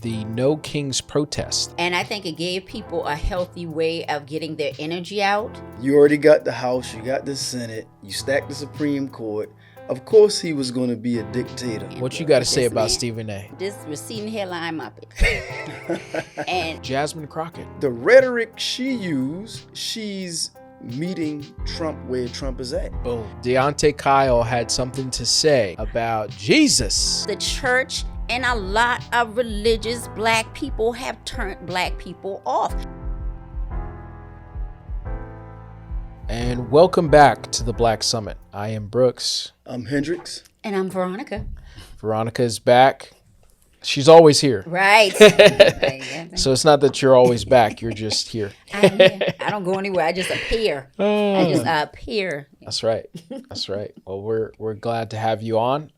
the No Kings protest. And I think it gave people a healthy way of getting their energy out. You already got the House, you got the Senate, you stacked the Supreme Court. Of course he was going to be a dictator. What you got to say about Stephen A? This receding hairline Muppet. And Jasmine Crockett. The rhetoric she used, she's meeting Trump where Trump is at. Boom. Deonte Kyle had something to say about Jesus. The church and a lot of religious black people have turned black people off. And welcome back to the Black Summit. I am Brooks. I'm Hendrix. And I'm Veronica. Veronica is back. She's always here. Right. So it's not that you're always back. You're just here. I'm here. I don't go anywhere. I just appear. I just appear. That's right. That's right. Well, we're glad to have you on.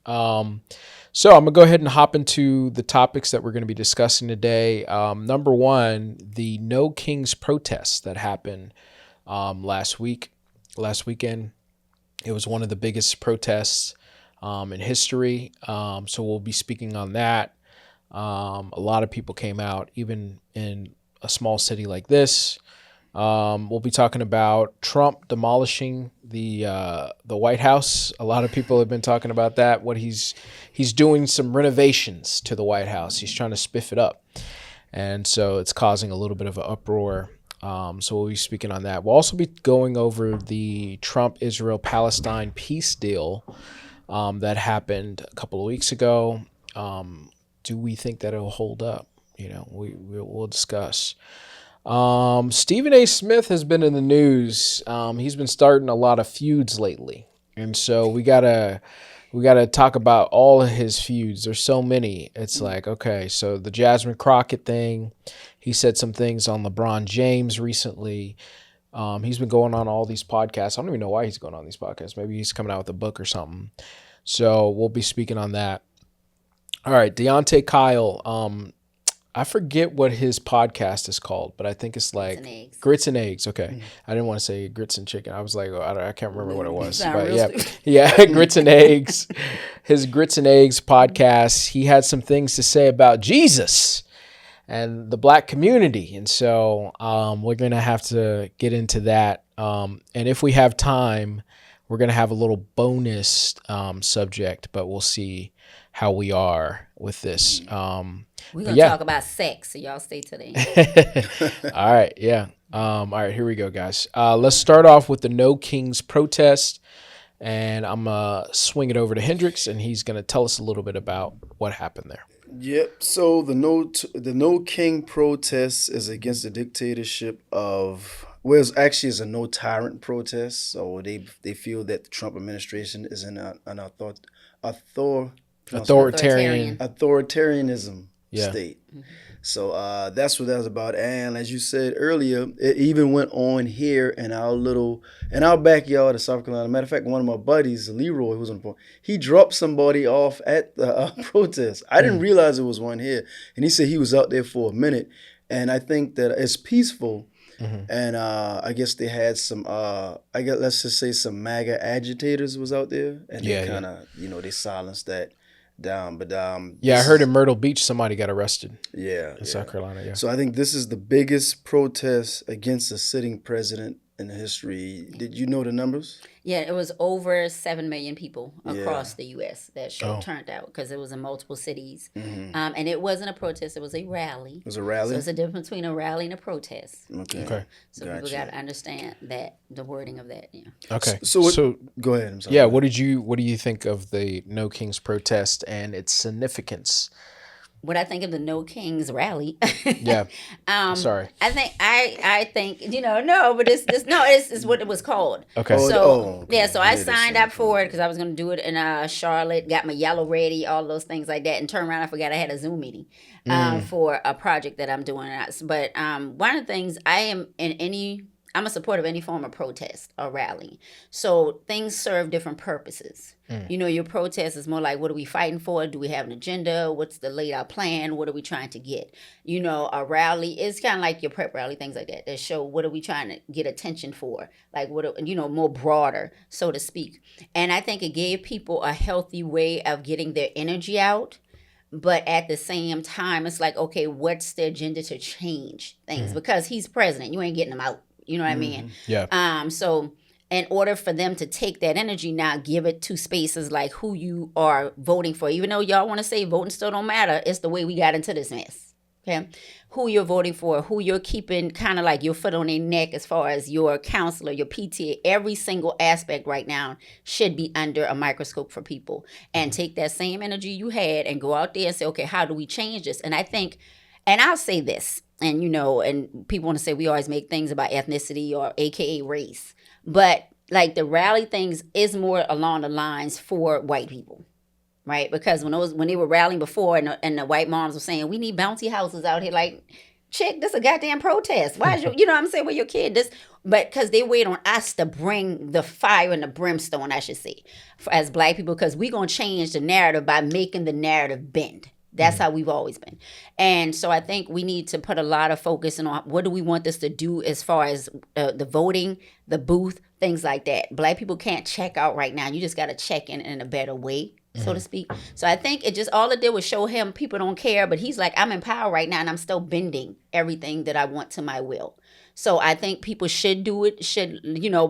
So I'm going to go ahead and hop into the topics that we're going to be discussing today. Number one, the No Kings protests that happened last weekend. It was one of the biggest protests in history. So we'll be speaking on that. A lot of people came out, even in a small city like this. We'll be talking about Trump demolishing the White House. A lot of people have been talking about that. What he's doing some renovations to the White House. He's trying to spiff it up, and so it's causing a little bit of an uproar. So we'll be speaking on that. We'll also be going over the Trump-Israel-Palestine peace deal that happened a couple of weeks ago. Do we think that it'll hold up? You know, we'll discuss. Stephen A. Smith has been in the news. He's been starting a lot of feuds lately, and so we gotta talk about all of his feuds. There's so many. It's like, okay, so the Jasmine Crockett thing. He said some things on LeBron James recently. He's been going on all these podcasts. I don't even know why he's going on these podcasts. Maybe he's coming out with a book or something. So we'll be speaking on that. All right, Deonte Kyle. I forget what his podcast is called, but I think it's like Grits and Eggs. Okay. Mm-hmm. I didn't want to say Grits and Chicken. I was like, I can't remember what it was. But yeah, Grits and Eggs. His Grits and Eggs podcast, he had some things to say about Jesus and the black community. And so we're going to have to get into that. And if we have time, we're going to have a little bonus subject, but we'll see how we are with this. We're going to talk about sex, so y'all stay tuned. All right, yeah. All right, here we go, guys. Let's start off with the No Kings protest, and I'm going to swing it over to Hendrix, and he's going to tell us a little bit about what happened there. Yep, so the No King protest is against the dictatorship of... Well, it's a no tyrant protest, so they feel that the Trump administration is in an authoritarianism state. Mm-hmm. So that's what that was about. And as you said earlier, it even went on here in our backyard of South Carolina. Matter of fact, one of my buddies, Leroy, who was on the phone, he dropped somebody off at the protest. I didn't realize it was one here, and he said he was out there for a minute. And I think that it's peaceful. Mm-hmm. And I guess they had some, let's just say some MAGA agitators was out there, and they kind of, they silenced that down. But I heard in Myrtle Beach somebody got arrested. In South Carolina. Yeah. So I think this is the biggest protest against a sitting president in history. Did you know the numbers? Yeah, it was over 7 million people across the U.S. that turned out because it was in multiple cities. Mm-hmm. And it wasn't a protest, it was a rally. It was a rally? So it's a difference between a rally and a protest. Okay. So people got to understand that, the wording of that. Yeah. Okay. So go ahead. I'm sorry. Yeah, what do you think of the No Kings protest and its significance? What I think of the No Kings rally. Yeah. Sorry. I think but it's what it was called. Okay. Okay. So I signed up for it because I was going to do it in Charlotte, got my yellow ready, all those things like that, and turned around, I forgot I had a Zoom meeting for a project that I'm doing. But one of the things I'm a supporter of any form of protest or rally. So things serve different purposes. Your protest is more like, what are we fighting for? Do we have an agenda? What's the laid out plan? What are we trying to get? A rally is kind of like your prep rally, things like that show what are we trying to get attention for? Like more broader, so to speak. And I think it gave people a healthy way of getting their energy out. But at the same time, it's like, okay, what's the agenda to change things? Because he's president, you ain't getting him out. You know what I mean? Yeah. So in order for them to take that energy now, give it to spaces like who you are voting for. Even though y'all want to say voting still don't matter, it's the way we got into this mess. Okay, who you're voting for, who you're keeping kind of like your foot on their neck as far as your counselor, your PTA, every single aspect right now should be under a microscope for people. And take that same energy you had and go out there and say, okay, how do we change this? And I think, and I'll say this, and and people want to say we always make things about ethnicity or AKA race. But like the rally things is more along the lines for white people. Right, because when they were rallying before, and the white moms were saying we need bouncy houses out here, like, chick, this a goddamn protest. Why is you know what I'm saying, with your kid? This, but because they wait on us to bring the fire and the brimstone, I should say, as Black people, because we gonna change the narrative by making the narrative bend. That's how we've always been. And so I think we need to put a lot of focus on what do we want this to do as far as the voting, the booth, things like that. Black people can't check out right now. You just got to check in a better way, so to speak. So I think all it did was show him people don't care, but he's like, I'm in power right now and I'm still bending everything that I want to my will. So I think people should do it,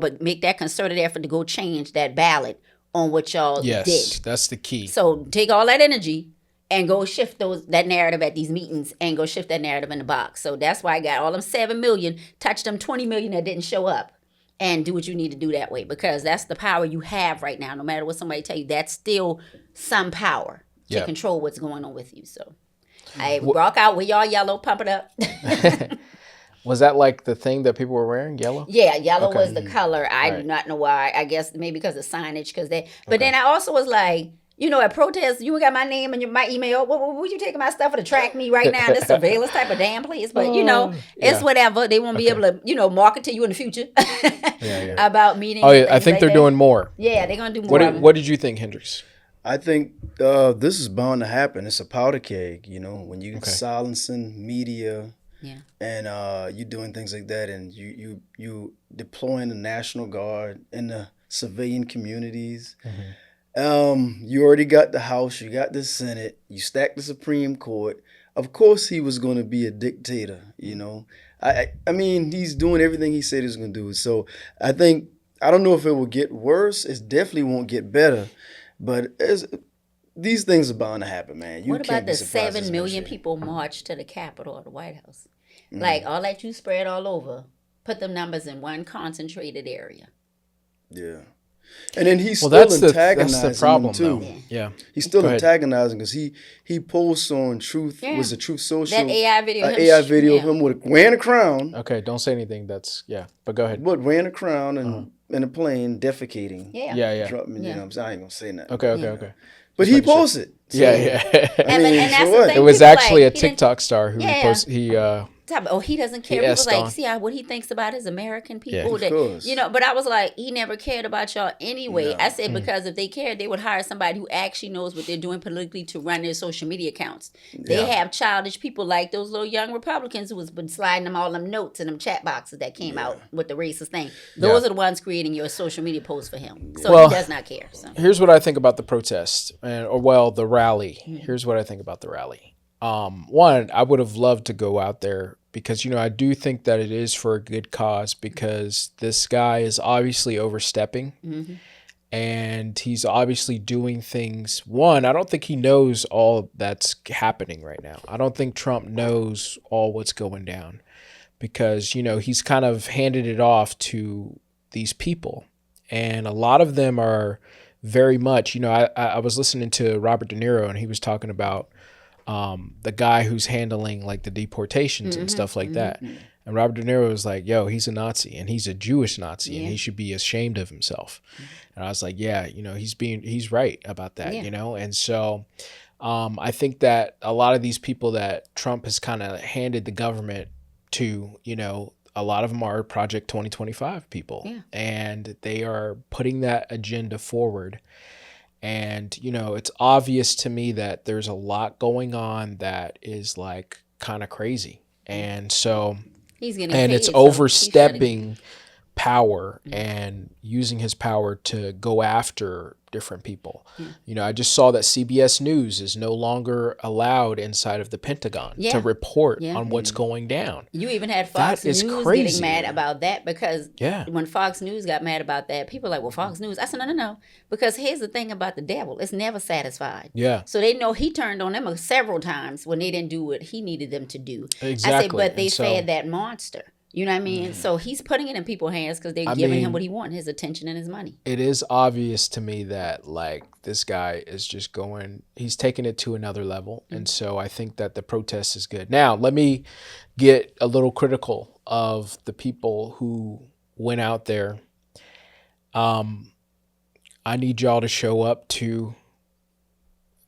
but make that concerted effort to go change that ballot on what y'all did. Yes, that's the key. So take all that energy and go shift that narrative at these meetings and go shift that narrative in the box. So that's why I got all them 7 million, touch them 20 million that didn't show up, and do what you need to do that way, because that's the power you have right now. No matter what somebody tell you, that's still some power to control what's going on with you. So I rock out with y'all yellow, pump it up. Was that like the thing that people were wearing, yellow? Yeah, yellow was the color. I do not know why. I guess maybe because of signage. But then I also was like, at protests, you got my name and my email. Would you taking my stuff to track me right now? This surveillance type of damn place. But, it's whatever. They won't be able to, market to you in the future about meetings. Oh, yeah. I think they're doing more. Yeah, they're going to do more. What did you think, Hendrix? I think this is bound to happen. It's a powder keg, when you silencing media. Yeah. And you doing things like that, and you deploying the National Guard in the civilian communities. You already got the House, you got the Senate, you stacked the Supreme Court. Of course he was going to be a dictator, I mean, he's doing everything he said he was going to do. So I don't know if it will get worse. It definitely won't get better. But these things are bound to happen, man. What about the 7 million people march to the Capitol or the White House? Like, all that you spread all over, put them numbers in one concentrated area. Yeah. And then he's still antagonizing that's the problem, them too. Yeah. He's still antagonizing because he posts on Truth. Yeah. Was it Truth Social? That AI video. AI video of him wearing a crown. Okay, don't say anything. But go ahead. But wearing a crown and in a plane, defecating. Yeah. Dropping, I ain't gonna say that. Okay. But he posted. So, yeah. And that's the thing. It was actually a TikTok star who posted. He doesn't care. People like, see what he thinks about his American people. Of course. But I was like, he never cared about y'all anyway. No. I said, because if they cared, they would hire somebody who actually knows what they're doing politically to run their social media accounts. They have childish people like those little young Republicans who was been sliding them all them notes in them chat boxes that came out with the racist thing. Those are the ones creating your social media posts for him. So he does not care. So here's what I think about the protest, the rally. Here's what I think about the rally. One, I would have loved to go out there because, I do think that it is for a good cause, because this guy is obviously overstepping and he's obviously doing things. One, I don't think he knows all that's happening right now. I don't think Trump knows all what's going down because, he's kind of handed it off to these people, and a lot of them are very much, I was listening to Robert De Niro and he was talking about the guy who's handling like the deportations and stuff like that. And Robert De Niro was like, yo, he's a Nazi and he's a Jewish Nazi and he should be ashamed of himself. And I was like, he's right about that, And so I think that a lot of these people that Trump has kind of handed the government to, a lot of them are Project 2025 people and they are putting that agenda forward. And, it's obvious to me that there's a lot going on that is like kind of crazy. And so, he's getting and paid, it's overstepping power and using his power to go after different people. You know, I just saw that CBS News is no longer allowed inside of the Pentagon to report on what's going down. You even had Fox News getting mad about that because Yeah. when Fox News got mad about that, people were like, well, Fox News. I said, no. Because here's the thing about the devil. It's never satisfied. Yeah. So they know he turned on them several times when they didn't do what he needed them to do. Exactly. I said, but they fed that monster. You know what I mean? So he's putting it in people's hands because they're giving him what he wants, his attention and his money. It is obvious to me that like this guy is just he's taking it to another level. And so I think that the protest is good. Now, let me get a little critical of the people who went out there. I need y'all to show up to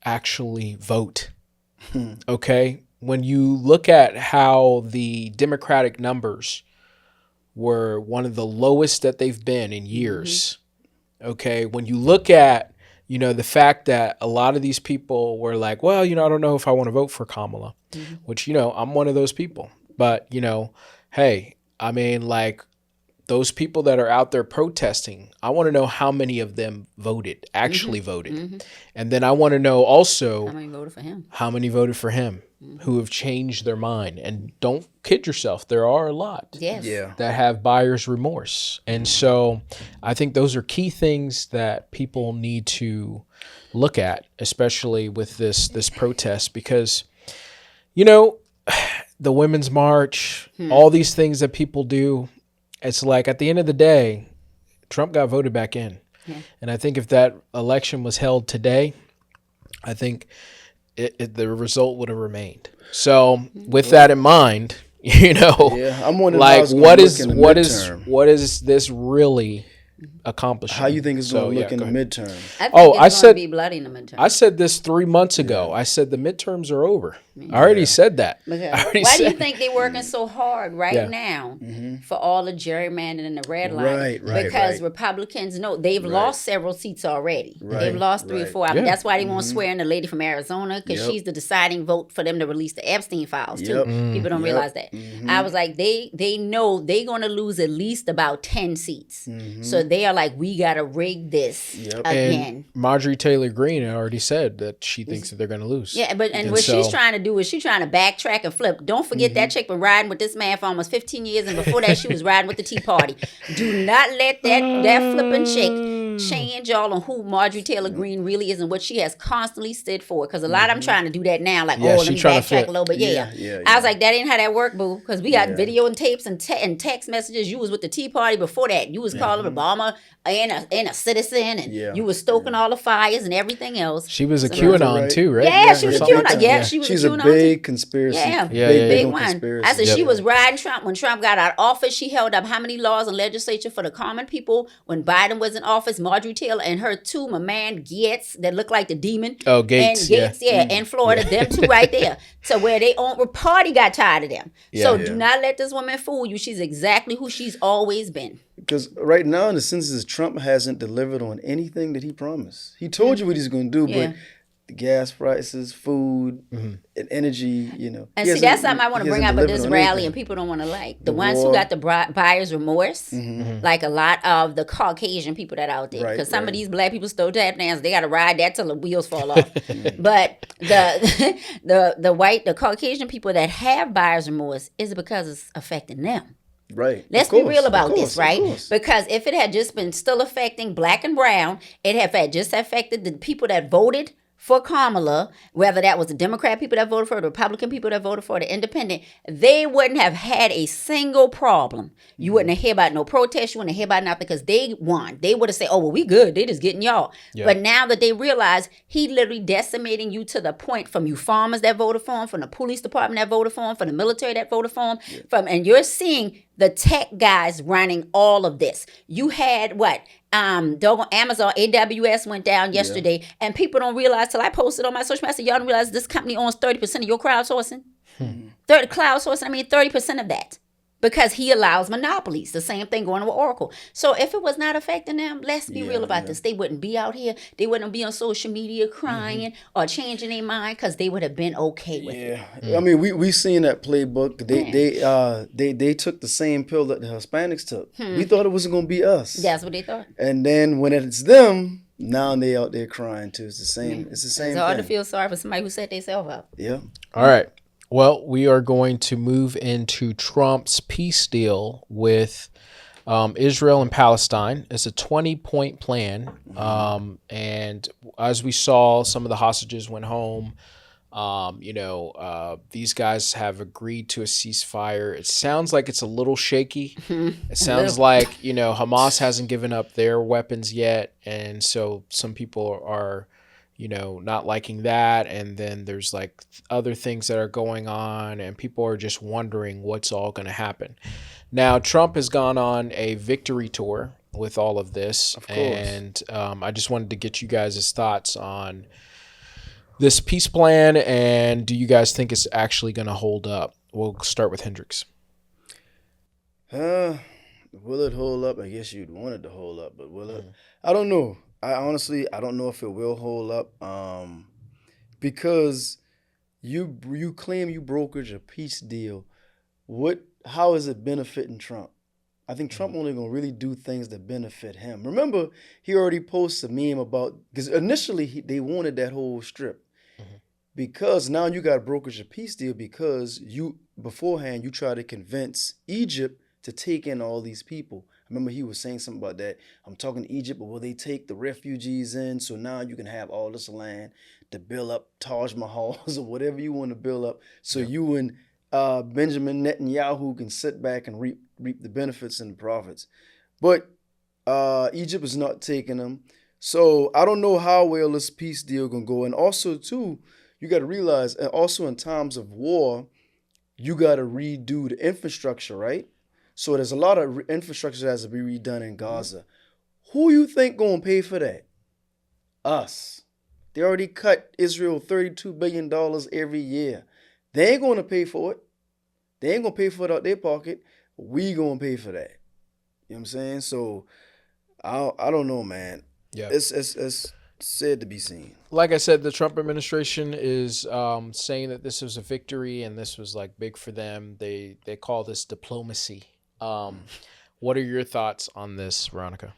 actually vote. Okay? When you look at how the Democratic numbers were one of the lowest that they've been in years, okay, when you look at, you know, the fact that a lot of these people were like, well, you know, I don't know if I want to vote for Kamala, which, you know, I'm one of those people. But, you know, hey, I mean, like, those people that are out there protesting, I want to know how many of them actually voted. And then I want to know also how many voted for him. Who have changed their mind. And don't kid yourself, there are a lot that have buyer's remorse. And so I think those are key things that people need to look at, especially with this protest, because, you know, the Women's March, all these things that people do, it's like at the end of the day, Trump got voted back in. And I think if that election was held today, I think the result would have remained. So with that in mind, you know, I'm wondering like what is this really accomplishing? How you think it's going to look in the midterm? I said be bloody in the midterm. I said this 3 months ago. I said the midterms are over. I already said that. Why do you think they're working so hard now for all the gerrymandering and the red line? Because Republicans know they've lost several seats already. They've lost 3 or 4. I mean, that's why they won't swear in the lady from Arizona, because she's the deciding vote for them to release the Epstein files too. People don't realize that. I was like, they know they're going to lose at least about 10 seats. So they are like, we got to rig this again. And Marjorie Taylor Greene already said that she thinks that they're going to lose. Yeah, but what she's trying to do is she's trying to backtrack and flip. Don't forget that chick been riding with this man for almost 15 years, and before that she was riding with the Tea Party. Do not let that flipping chick change y'all on who Marjorie Taylor Greene really is and what she has constantly stood for. Because a lot of them trying to do that now, like, let me backtrack a little bit. I was like, that ain't how that work, boo. Because we got video and tapes and text messages. You was with the Tea Party before that. You was calling Obama and a citizen, and you was stoking all the fires and everything else. She was a QAnon too, right? Yeah, she was a QAnon. Yeah, she was She's a QAnon. A big conspiracy. Big one. Conspiracy. I said she was riding Trump. When Trump got out of office, she held up how many laws in legislature for the common people. When Biden was in office, Marjorie Taylor and her two, my man Gates, that looked like the demon. Oh, Gates. And Gates, in Florida, them two right there. So where they own, party got tired of them. So do not let this woman fool you. She's exactly who she's always been. Because right now in the census, Trump hasn't delivered on anything that he promised. He told you what he's going to do, but the gas prices, food, and energy, you know. And see, that's something I want to bring up at this rally, and people don't want to like. The ones who got the buyer's remorse, like a lot of the Caucasian people that out there. Because some of these black people still tap dance, they got to ride that till the wheels fall off. But the Caucasian people that have buyer's remorse, is it because it's affecting them? Right. Let's be real about this, right? Because if it had just been still affecting black and brown, it had just affected the people that voted for Kamala, whether that was the Democrat people that voted for her, the Republican people that voted for her, the independent, they wouldn't have had a single problem. You wouldn't have heard about no protest. You wouldn't have heard about nothing because they won. They would have said, oh, well, we good. They just getting y'all. Yeah. But now that they realize he literally decimating you to the point from you farmers that voted for him, from the police department that voted for him, from the military that voted for him, and you're seeing the tech guys running all of this. You had what? Amazon, AWS went down yesterday, and people don't realize till I posted on my social media, I said, y'all don't realize this company owns 30% of your crowdsourcing? 30% of that. because he allows monopolies. The same thing going with Oracle. So if it was not affecting them, let's be real about this. They wouldn't be out here. They wouldn't be on social media crying or changing their mind because they would have been okay with it. I mean, we seen that playbook. They took the same pill that the Hispanics took. We thought it wasn't gonna be us. That's what they thought. And then when it's them, now they out there crying too. It's the same. It's the same. It's hard to feel sorry for somebody who set themselves up. Yeah. All right. Well, we are going to move into Trump's peace deal with Israel and Palestine. It's a 20-point plan. And as we saw, some of the hostages went home. These guys have agreed to a ceasefire. It sounds like it's a little shaky. It sounds like, Hamas hasn't given up their weapons yet. And so some people are not liking that. And then there's like other things that are going on and people are just wondering what's all going to happen. Now, Trump has gone on a victory tour with all of this. Of course. And I just wanted to get you guys' thoughts on this peace plan. And do you guys think it's actually going to hold up? We'll start with Hendrix. Will it hold up? I guess you'd want it to hold up, but will it? I don't know. I don't know if it will hold up, because you claim you brokered a peace deal. How is it benefiting Trump? I think Trump only gonna really do things that benefit him. Remember, he already posted a meme about, because initially they wanted that whole strip, because now you got brokered a peace deal because beforehand you tried to convince Egypt to take in all these people. Remember, he was saying something about that. I'm talking to Egypt, but will they take the refugees in? So now you can have all this land to build up Taj Mahals or whatever you want to build up. So you and Benjamin Netanyahu can sit back and reap the benefits and the profits. But Egypt is not taking them. So I don't know how well this peace deal going to go. And also, too, you got to realize, also in times of war, you got to redo the infrastructure, right? So there's a lot of infrastructure that has to be redone in Gaza. Who you think going to pay for that? Us. They already cut Israel $32 billion every year. They ain't going to pay for it. They ain't going to pay for it out their pocket. We going to pay for that. You know what I'm saying? So I don't know, man. Yeah. It's said to be seen. Like I said, the Trump administration is saying that this was a victory and this was like big for them. They call this diplomacy. What are your thoughts on this, Veronica?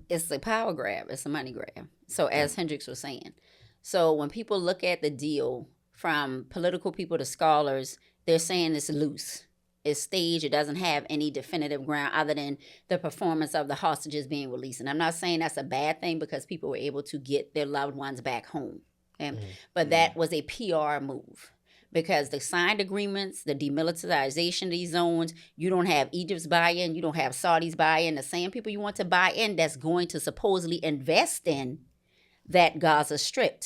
It's a power grab. It's a money grab. So as Hendrix was saying, so when people look at the deal, from political people to scholars, they're saying it's loose. It's staged. It doesn't have any definitive ground other than the performance of the hostages being released. And I'm not saying that's a bad thing because people were able to get their loved ones back home. Okay? But that was a PR move. Because the signed agreements, the demilitarization of these zones, you don't have Egypt's buy-in, you don't have Saudi's buy-in, the same people you want to buy in that's going to supposedly invest in that Gaza Strip.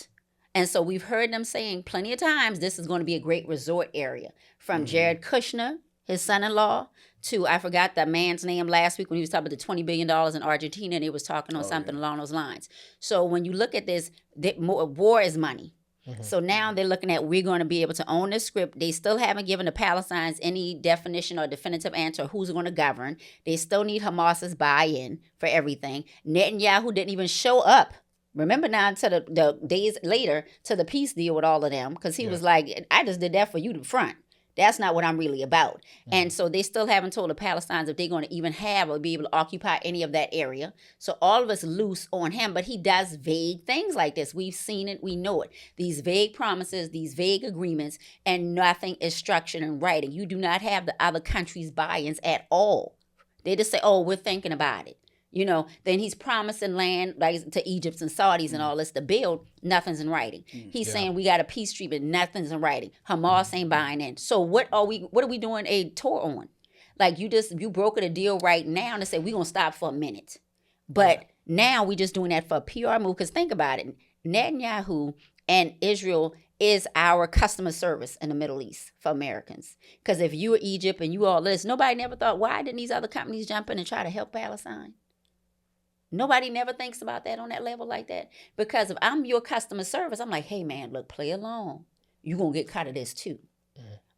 And so we've heard them saying plenty of times this is going to be a great resort area. From Jared Kushner, his son-in-law, to, I forgot the man's name last week when he was talking about the $20 billion in Argentina and he was talking on something along those lines. So when you look at this, war is money. So now they're looking at, we're going to be able to own this script. They still haven't given the Palestinians any definition or definitive answer who's going to govern. They still need Hamas's buy-in for everything. Netanyahu didn't even show up. Remember now to the days later to the peace deal with all of them because he was like, I just did that for you to front. That's not what I'm really about. And so they still haven't told the Palestinians if they're going to even have or be able to occupy any of that area. So all of us loose on him, but he does vague things like this. We've seen it. We know it. These vague promises, these vague agreements, and nothing is structured in writing. You do not have the other countries' buy-ins at all. They just say, oh, we're thinking about it. Then he's promising land like to Egypt and Saudis and all this to build. Nothing's in writing. He's saying we got a peace treaty, nothing's in writing. Hamas ain't buying in. So what are we doing a tour on? Like you brokered a deal right now to say we're gonna stop for a minute. But now we just doing that for a PR move. Because think about it. Netanyahu and Israel is our customer service in the Middle East for Americans. Because if you were Egypt and you all this, nobody never thought, why didn't these other companies jump in and try to help Palestine? Nobody never thinks about that on that level like that. Because if I'm your customer service, I'm like, hey, man, look, play along. You're going to get cut of this too.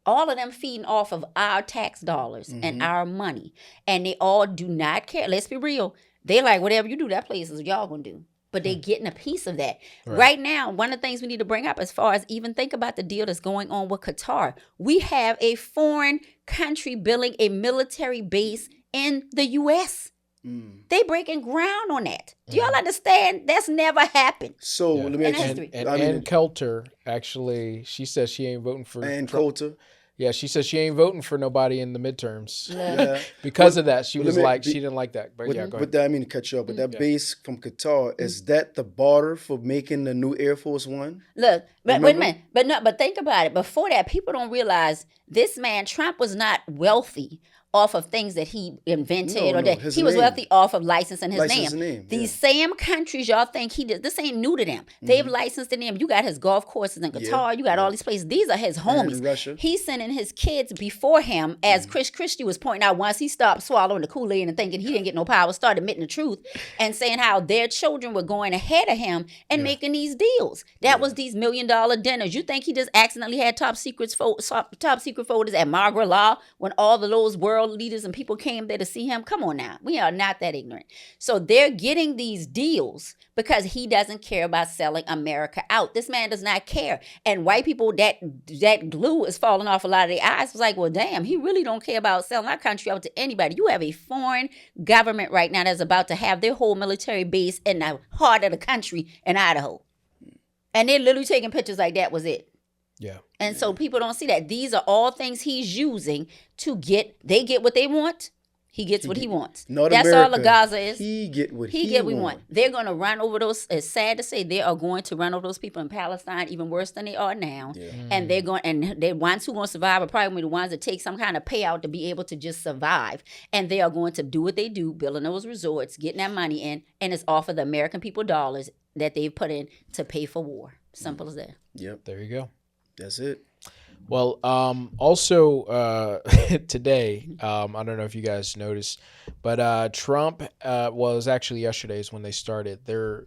all of them feeding off of our tax dollars and our money. And they all do not care. Let's be real. They like, whatever you do, that place is y'all gonna do. But they're getting a piece of that. Right now, one of the things we need to bring up as far as even think about the deal that's going on with Qatar. We have a foreign country building a military base in the U.S. They breaking ground on that. Do y'all understand? That's never happened. So let me ask you. And Kelter, actually, she says she ain't voting for And Trump. Coulter. Yeah, she says she ain't voting for nobody in the midterms. Yeah. Because of that, she was like, she didn't like that. But With, yeah, go with ahead. that, I mean to cut you off, but that base from Qatar, is that the barter for making the new Air Force One? Look, but Remember? wait a minute. But think about it. Before that, people don't realize this man, Trump, was not wealthy off of things that he invented or that his he was name. wealthy off of licensing his License name. name, These same countries y'all think he did, this ain't new to them. They've licensed the name. You got his golf courses in Qatar. You got all these places. These are his And in homies. Russia. He's sending his kids before him, as Chris Christie was pointing out, once he stopped swallowing the Kool-Aid and thinking he didn't get no power, started admitting the truth and saying how their children were going ahead of him and making these deals. That was these $1 million dinners. You think he just accidentally had top secret folders at Margaret-Law when all of those world leaders and people came there to see him? Come on now. We are not that ignorant. So they're getting these deals because he doesn't care about selling America out. This man does not care. And white people, that glue is falling off a lot of their eyes. It's like, well, damn, he really don't care about selling our country out to anybody. You have a foreign government right now that's about to have their whole military base in the heart of the country in Idaho. And they're literally taking pictures like that was it. Yeah. And so people don't see that. These are all things he's using to they get what they want. He gets what he wants. Not That's America. all the Gaza is. He get what he get what he want. They're going to run over those. It's sad to say they are going to run over those people in Palestine even worse than they are now. Yeah. And they're going, and the ones who are going to survive are probably the ones that take some kind of payout to be able to just survive. And they are going to do what they do, building those resorts, getting that money in, and it's off of the American people dollars that they've put in to pay for war. Simple as that. Yep. There you go. That's it. Well, also today, I don't know if you guys noticed, but Trump was actually yesterday's when they started. They're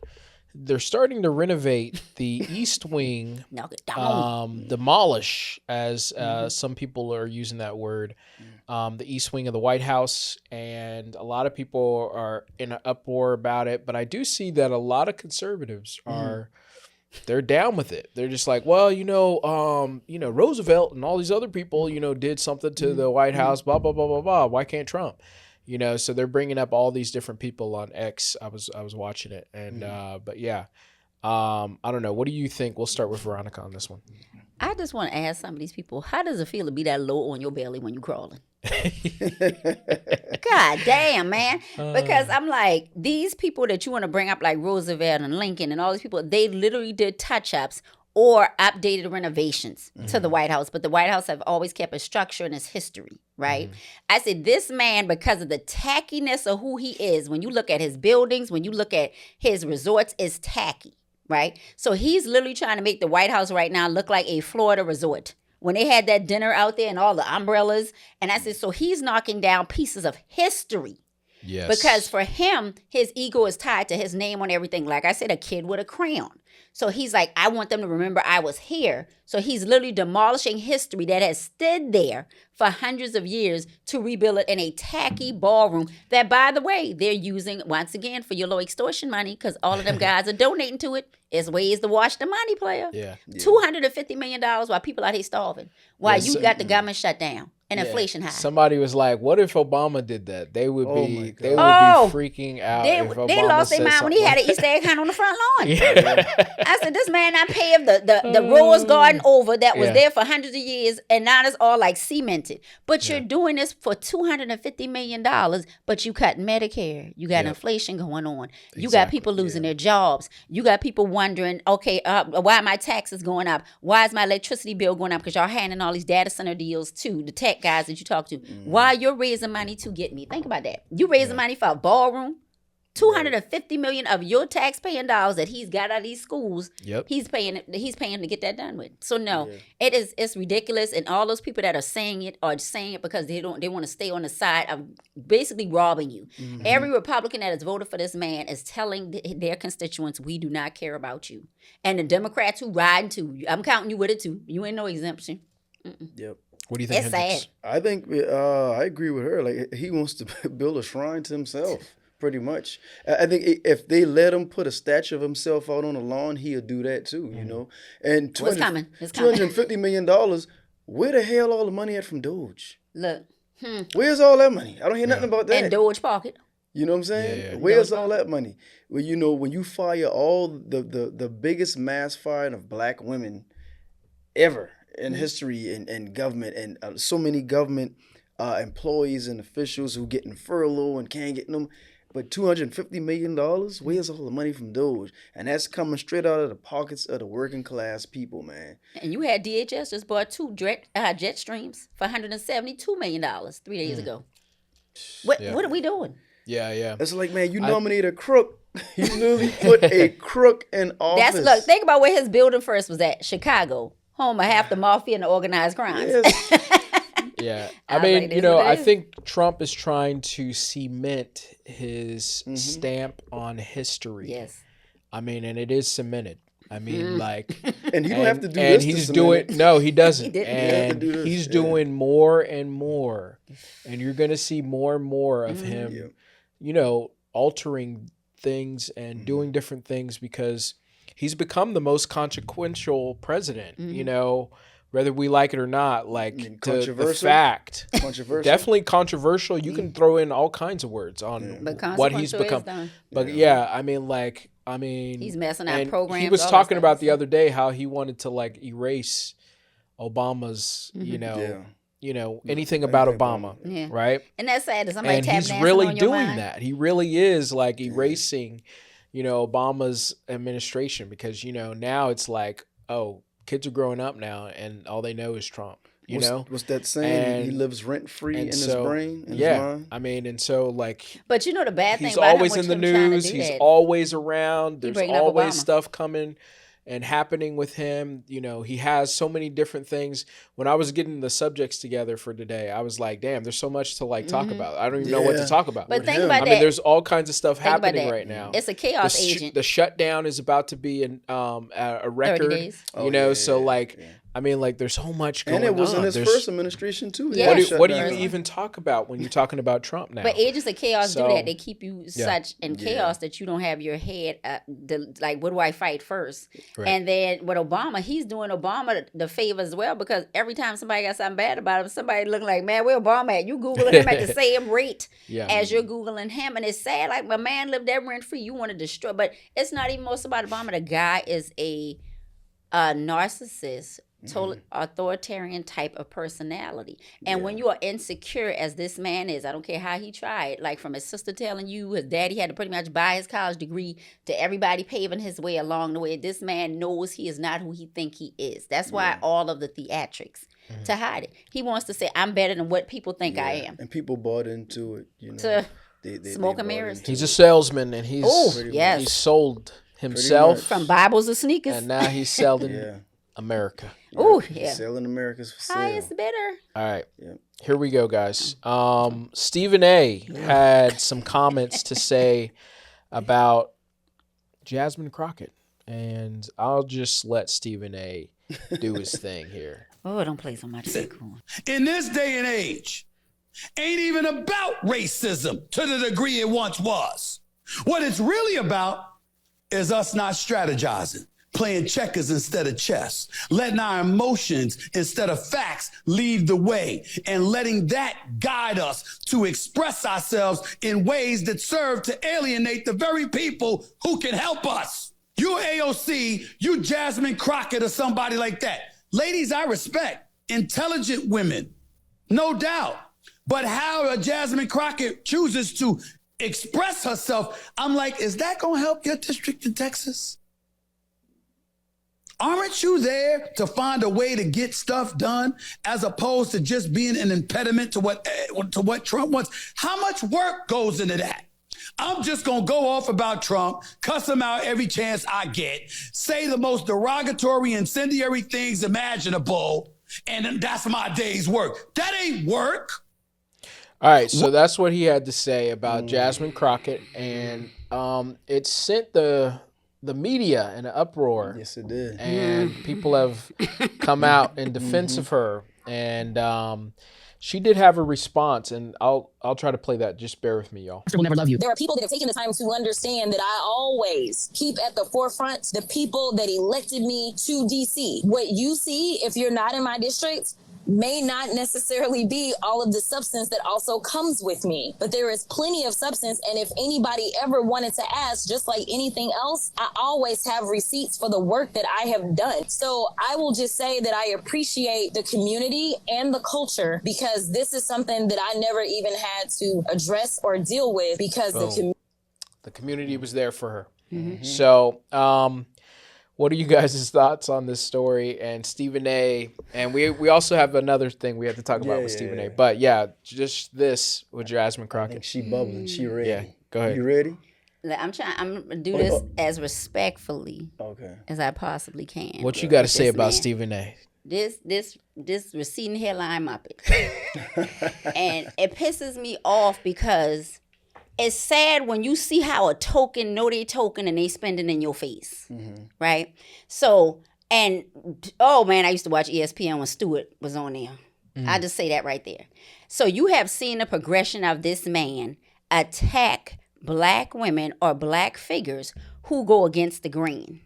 starting to renovate the Eastwing, demolish, as some people are using that word, the East Wing of the White House, and a lot of people are in an uproar about it. But I do see that a lot of conservatives are. They're down with it. They're just like, well, Roosevelt and all these other people, did something to the White House, blah, blah, blah, blah, blah. Why can't Trump? So they're bringing up all these different people on X. I was watching it. And, but yeah, I don't know. What do you think? We'll start with Veronica on this one. I just want to ask some of these people, how does it feel to be that low on your belly when you're crawling? God damn, man. Because I'm like, these people that you want to bring up, like Roosevelt and Lincoln and all these people, they literally did touch-ups or updated renovations to the White House. But the White House have always kept its structure and its history, right? I said, this man, because of the tackiness of who he is, when you look at his buildings, when you look at his resorts, is tacky, right? So he's literally trying to make the White House right now look like a Florida resort. When they had that dinner out there and all the umbrellas. And I said, so he's knocking down pieces of history. Yes. Because for him, his ego is tied to his name on everything. Like I said, a kid with a crayon. So he's like, I want them to remember I was here. So he's literally demolishing history that has stood there for hundreds of years to rebuild it in a tacky ballroom that, by the way, they're using, once again, for your low extortion money, because all of them guys are donating to it. It's ways to wash the money, player. Yeah. $250 million while people out here starving. While you got the government shut down and inflation high. Somebody was like, what if Obama did that? They would be freaking out. They lost their mind when he had an Easter egg hunt on the front lawn. I said, this man I paved the Rose Garden over that was there for hundreds of years, and now it's all like cemented. But you're doing this for $250 million, but you cut Medicare. You got inflation going on. You got people losing their jobs. You got people wondering, okay, why are my taxes going up? Why is my electricity bill going up? Because y'all handing all these data center deals to the tech guys that you talk to. Why you're raising money to get me? Think about that. You raising money for a ballroom. $250 million of your tax-paying dollars that he's got out of these schools. Yep. He's paying to get that done with. So no, it's ridiculous. And all those people that are saying it because they want to stay on the side of basically robbing you. Mm-hmm. Every Republican that has voted for this man is telling their constituents, we do not care about you. And the Democrats who ride too, I'm counting you with it too. You ain't no exemption. Mm-mm. Yep. What do you think? It's Hendrix? sad. I think I agree with her. Like he wants to build a shrine to himself, pretty much. I think if they let him put a statue of himself out on the lawn, he'll do that too. You know. And Well, it's coming. It's coming. $250 million. Where the hell all the money at from Doge? Look. Where's all that money? I don't hear nothing about that. And Doge pocket. You know what I'm saying? Yeah. Where's all that money? Well, you know, when you fire all the biggest mass firing of black women ever in history and government, and so many government employees and officials who getting furlough and can't get them, but $250 million, where's all the money from Doge? And that's coming straight out of the pockets of the working class people, man. And you had DHS just bought 2 jet streams for $172 million 3 days ago. What are we doing? Yeah. It's like, man, you nominate a crook. You literally put a crook in office. Look, think about where his building first was at. Chicago. Home of half the mafia and the organized crimes. Yes. Yeah. I I was mean, like, you this know, what it I is. think Trump is trying to cement his stamp on history. Yes. I mean, and it is cemented. I mean, like, And he don't have to do and this. he's to doing cement it. no, he doesn't. He didn't. He have to And do this, he's yeah. doing more and more, and you're gonna see more and more of him. Yeah. You know, altering things and doing different things because he's become the most consequential president. You know, whether we like it or not, like mean the controversial? fact. Controversial. Definitely controversial. You can throw in all kinds of words on But what he's consequential is become. done. But yeah, I mean, He's messing up and programs. He was all that talking stuff. about the other day how he wanted to like erase Obama's, Yeah. anything about anything about Obama, Yeah. right? And that's sad. That somebody And tap he's dancing really on your doing mind. that. He really is like erasing, Obama's administration because now it's like, oh, kids are growing up now and all they know is Trump. What's that saying? He And- lives rent free in and his so, brain, in yeah, his mind. I mean, and so like But you know the bad thing he's about always him in with the him trying to news. do He's that. always around. There's bringing up always Obama. stuff coming and happening with him. He has so many different things. When I was getting the subjects together for today, I was like, damn, there's so much to like talk about. I don't even know what to Yeah. talk about. But think him. about I that. mean, there's all kinds of stuff Think about happening that. right now. It's a chaos agent. The shutdown is about to be a record. 30 days. So yeah, like, yeah. I mean, like, there's so much going And on. it was in his There's- first administration too. Yeah. What do you Shutdown. even talk about when you're talking about Trump now? But agents of chaos So, do that. They keep you such in Yeah. chaos that you don't have your head. Like, what do I fight first? Right. And then with Obama, he's doing Obama the favor as well because every time somebody got something bad about him, somebody looking like, man, where Obama at? You Googling him at the same rate Yeah. as you're Googling him. And it's sad. Like, my man lived that rent free. You want to destroy. But it's not even most about Obama. The guy is a narcissist. Total authoritarian type of personality. And when you are insecure as this man is, I don't care how he tried, like from his sister telling you his daddy had to pretty much buy his college degree to everybody paving his way along the way. This man knows he is not who he think he is. That's why all of the theatrics to hide it. He wants to say, I'm better than what people think I am. And people bought into it, To They smoke bought and mirrors. into He's it. a salesman, and he's yes. he sold himself, much. From Bibles to sneakers. and now he's selling Yeah. America. Oh, He's yeah. selling America's for sale. Highest bidder. All right, Yep. here we go, guys. Stephen A. had some comments to say about Jasmine Crockett, and I'll just let Stephen A. do his thing here. Oh, don't play so much. Cool. In this day and age, ain't even about racism to the degree it once was. What it's really about is us not strategizing, playing checkers instead of chess, letting our emotions instead of facts lead the way, and letting that guide us to express ourselves in ways that serve to alienate the very people who can help us. You AOC, you Jasmine Crockett or somebody like that. Ladies, I respect intelligent women, no doubt. But how a Jasmine Crockett chooses to express herself, I'm like, is that going to help your district in Texas? Aren't you there to find a way to get stuff done as opposed to just being an impediment to what Trump wants? How much work goes into that? I'm just going to go off about Trump, cuss him out every chance I get, say the most derogatory, incendiary things imaginable, and that's my day's work. That ain't work. All right, so that's what he had to say about Jasmine Crockett, and it sent the media in an uproar. Yes, it did. And people have come out in defense of her. and she did have a response, and I'll try to play that. Just bear with me, y'all. Will never love you. There are people that have taken the time to understand that I always keep at the forefront the people that elected me to DC. What you see, if you're not in my district, may not necessarily be all of the substance that also comes with me, but there is plenty of substance. And if anybody ever wanted to ask, just like anything else, I always have receipts for the work that I have done. So I will just say that I appreciate the community and the culture, because this is something that I never even had to address or deal with, because the community was there for her. Mm-hmm. So, what are you guys' thoughts on this story and Stephen A? And we also have another thing we have to talk about with Stephen A. But just this with Jasmine Crockett. I think she bubbling. She ready. Yeah, go ahead. You ready? I'm gonna do this as respectfully as I possibly can. What you got to say about Stephen A? This receding hairline Muppet, and it pisses me off because it's sad when you see how a token know they token and they spending in your face, right? So, and oh man, I used to watch ESPN when Stewart was on there. I just say that right there. So you have seen the progression of this man attack black women or black figures who go against the grain.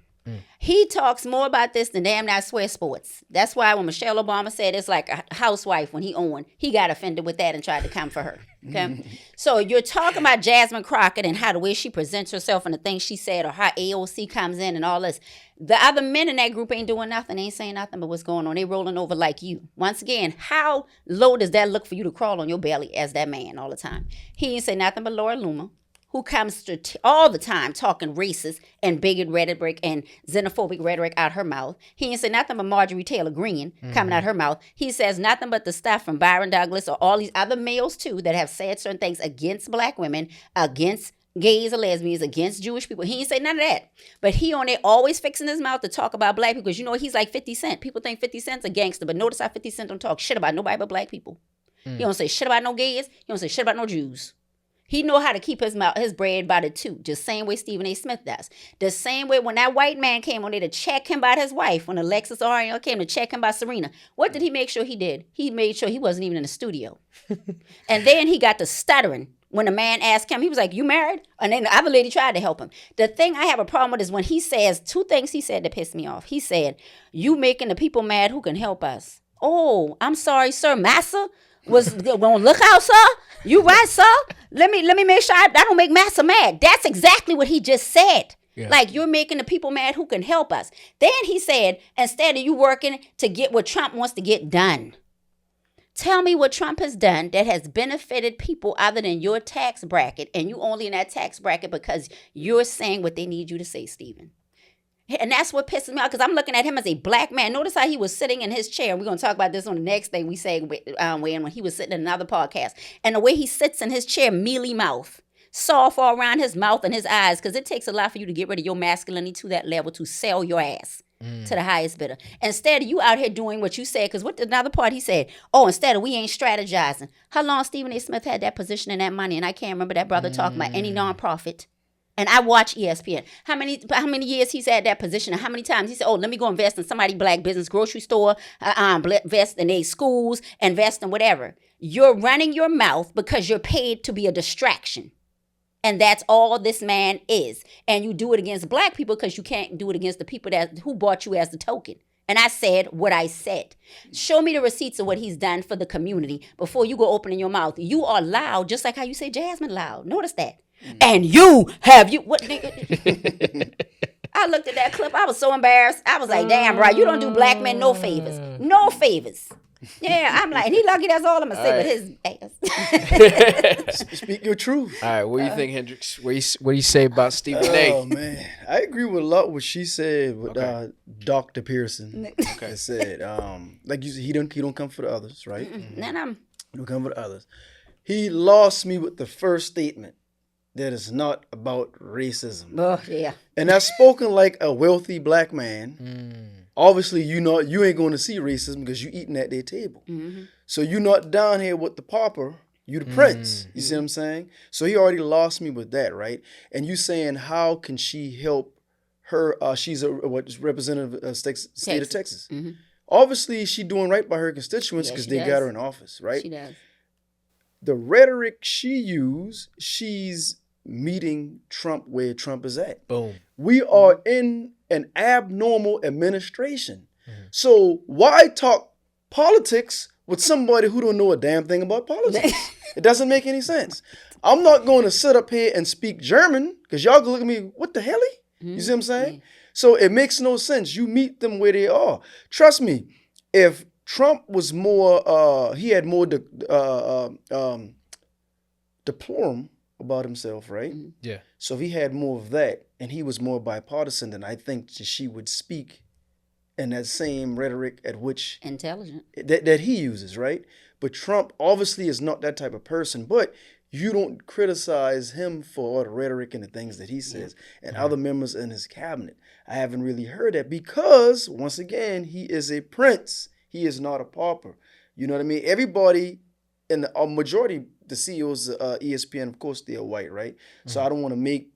He talks more about this than damn I swear sports. That's why when Michelle Obama said it's like a housewife when he got offended with that and tried to come for her. Okay, so you're talking about Jasmine Crockett and how the way she presents herself and the things she said, or how AOC comes in and all this. The other men in that group ain't doing nothing. They ain't saying nothing but what's going on. They rolling over like you. Once again, how low does that look for you to crawl on your belly as that man all the time? He ain't say nothing but Laura Loomer, who comes to all the time talking racist and bigot rhetoric and xenophobic rhetoric out her mouth. He ain't say nothing but Marjorie Taylor Greene coming out her mouth. He says nothing but the stuff from Byron Douglas or all these other males too that have said certain things against black women, against gays or lesbians, against Jewish people. He ain't say none of that. But he on there always fixing his mouth to talk about black people, because you know he's like 50 Cent. People think 50 Cent's a gangster, but notice how 50 Cent don't talk shit about nobody but black people. He don't say shit about no gays. He don't say shit about no Jews. He know how to keep his bread by the two, just same way Stephen A. Smith does. The same way when that white man came on there to check him about his wife, when Alexis Ariel came to check him about Serena, what did he make sure he did? He made sure he wasn't even in the studio. And then he got to stuttering when the man asked him, he was like, "You married?" And then the other lady tried to help him. The thing I have a problem with is when he says, two things he said that pissed me off. He said, "You making the people mad who can help us." Oh, I'm sorry, sir. Massa was gonna look out, sir. You right, sir? Let me make sure I don't make Massa mad. That's exactly what he just said. Yeah. Like, you're making the people mad who can help us. Then he said, instead of you working to get what Trump wants to get done, tell me what Trump has done that has benefited people other than your tax bracket, and you only in that tax bracket because you're saying what they need you to say, Stephen. And that's what pisses me off, because I'm looking at him as a black man. Notice how he was sitting in his chair. And we're going to talk about this on the next thing we say when he was sitting in another podcast. And the way he sits in his chair, mealy mouth, soft all around his mouth and his eyes, because it takes a lot for you to get rid of your masculinity to that level to sell your ass to the highest bidder. Instead of you out here doing what you said, because what another part he said, instead of we ain't strategizing. How long Stephen A. Smith had that position and that money? And I can't remember that brother talking about any nonprofit. And I watch ESPN. How many years he's had that position, and how many times he said, let me go invest in somebody black business, grocery store, invest in their schools, invest in whatever. You're running your mouth because you're paid to be a distraction. And that's all this man is. And you do it against black people because you can't do it against the people who bought you as the token. And I said what I said. Show me the receipts of what he's done for the community before you go opening your mouth. You are loud, just like how you say Jasmine loud. Notice that. And what nigga? I looked at that clip. I was so embarrassed. I was like, damn, bro, you don't do black men no favors. No favors. Yeah, I'm like, and he lucky that's all I'm going to say with his ass. Speak your truth. All right, what do you think, Hendrix? What do you say about Stephen A? Oh, man. I agree with a lot what she said with Dr. Pearson. Okay. I said, like you said, he don't come for the others, right? He don't come for the others. He lost me with the first statement. That is not about racism. Oh, yeah. And that's spoken like a wealthy black man. Obviously, you ain't going to see racism because you eating at their table. So you're not down here with the pauper. You the prince. You see what I'm saying? So he already lost me with that, right? And you saying, how can she help her? She's a representative of state of Texas. obviously she doing right by her constituents Yeah, because she they does. got her in office, right? She does. The rhetoric she used, she's meeting Trump where Trump is at. Boom. We are in an abnormal administration. So why talk politics with somebody who don't know a damn thing about politics? It doesn't make any sense. I'm not going to sit up here and speak German because y'all gonna look at me, what the hell? You see what I'm saying? Yeah. So it makes no sense. You meet them where they are. Trust me, if Trump was more, he had more decorum about himself, right? Yeah. So if he had more of that and he was more bipartisan, then I think that she would speak in that same rhetoric at which Intelligent. that he uses, right? But Trump obviously is not that type of person, but you don't criticize him for all the rhetoric and the things that he says and other members in his cabinet. I haven't really heard that because, once again, he is a prince. He is not a pauper. You know what I mean? Everybody, in the majority, the CEOs of ESPN, of course, they are white, right? So I don't want to make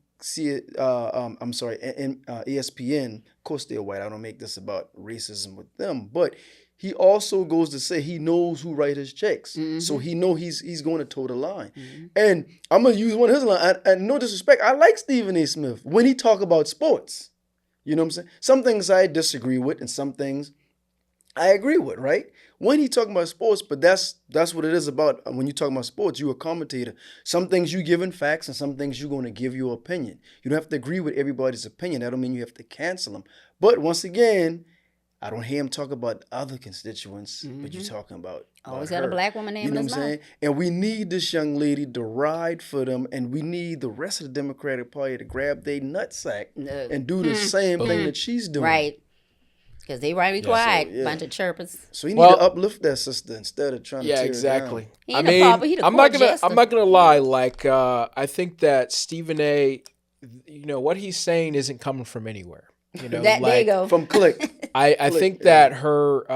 ESPN, of course they're white. I don't make this about racism with them, but he also goes to say he knows who write his checks, so he know he's going to toe the line. And I'm gonna use one of his lines. And no disrespect, I like Stephen A. Smith when he talk about sports. You know what I'm saying? Some things I disagree with, and some things I agree with, right? When he talking about sports, but that's what it is about. When you talk about sports, you're a commentator. Some things you give in facts, and some things you're going to give your opinion. You don't have to agree with everybody's opinion. That don't mean you have to cancel them. But once again, I don't hear him talk about other constituents, but you're talking about Always got a her. black woman name You know in what his I'm mouth. saying? And we need this young lady to ride for them, and we need the rest of the Democratic Party to grab their nutsack and do the same thing that she's doing. Right. Because they right be quiet. yeah. Bunch of chirpers. So you need Well- to uplift that sister instead of trying to Yeah, tear exactly. her down. He ain't a pauper, he the I'm court not gonna jester. I'm not gonna lie. Like, I think that Stephen A. You know what he's saying isn't coming from anywhere. You know, There you go. From Click. I think that her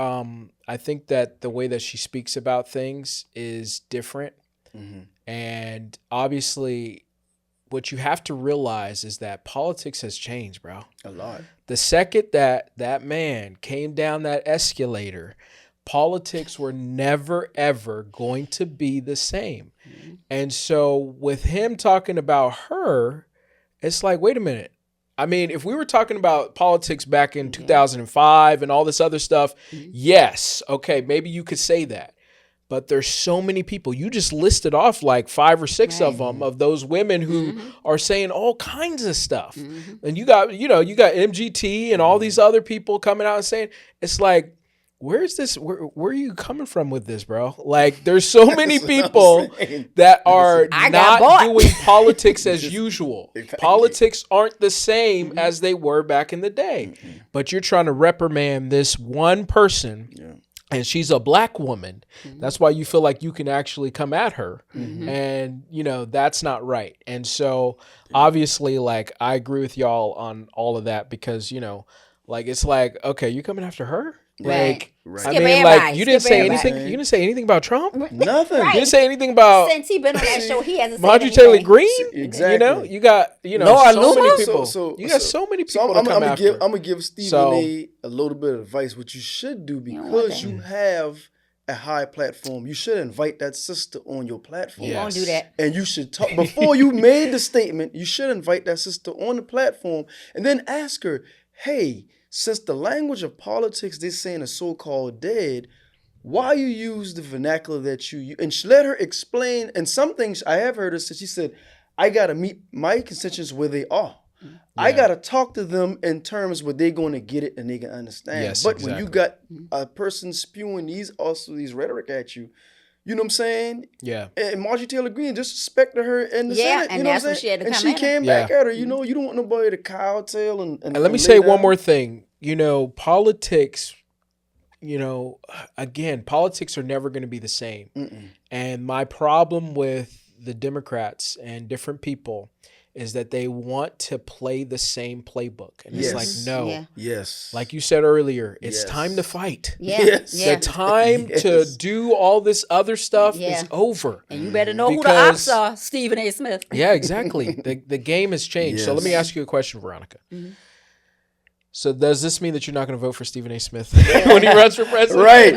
I think that the way that she speaks about things is different, and obviously, what you have to realize is that politics has changed, bro. A lot. The second that man came down that escalator, politics were never, ever going to be the same. And so with him talking about her, it's like, wait a minute. I mean, if we were talking about politics back in 2005 and all this other stuff, yes, okay, maybe you could say that. But there's so many people. You just listed off like 5 or 6 of them, of those women who are saying all kinds of stuff. And you got MGT and all these other people coming out and saying, it's like, where's this? Where are you coming from with this, bro? Like, there's so many people that are not doing politics as usual. Politics aren't the same as they were back in the day. But you're trying to reprimand this one person. And she's a black woman. That's why you feel like you can actually come at her. And, you know, that's not right. And so, obviously, like, I agree with y'all on all of that because, you know, like, it's like, okay, you coming after her? Like, Right. I Skip mean, everybody. like, you didn't Skip say everybody. anything. You didn't say anything about Trump. Nothing. You didn't say anything about Since he been on that show, he hasn't said Marjorie anything. Taylor Greene. Exactly. You know, you got, you know, No, I so know many that. people. So you got so many people I'm to come after. I'm gonna give Stephen So- A little bit of advice. What you should do don't want because that. you have a high platform, you should invite that sister on your platform. He won't do that. And you should talk before you made the statement. You should invite that sister on the platform and then ask her, "Hey, since the language of politics they're saying is so-called dead, why you use the vernacular that you use?" And let her explain. And some things I have heard her say. She said, "I gotta meet my constituents where they are. I gotta talk to them in terms where they're going to get it and they can understand." Yes, but when you exactly. got a person spewing these rhetoric at you, you know what I'm saying? Yeah. And Marjorie Taylor Greene disrespected her in the Yeah, Senate. and you know that's what I'm when she saying? had to And come she at her. came back at her. You know, you don't want nobody to cowtail and And let me lay say one down. more thing. You know, politics, you know, again, politics are never going to be the same. And my problem with the Democrats and different people is that they want to play the same playbook. And it's like, Yes. no. Yeah. Yes. Like you said earlier, it's Yes. time to fight. Yeah. Yes. Yeah. The time to Yes. do all this other stuff Yeah. is over. And you better know who the Because- ops are, Stephen A. Smith. Yeah, exactly. The game has changed. So let me Yes. ask you a question, Veronica. So does this mean that you're not going to vote for Stephen A. Smith when he runs for president? Right.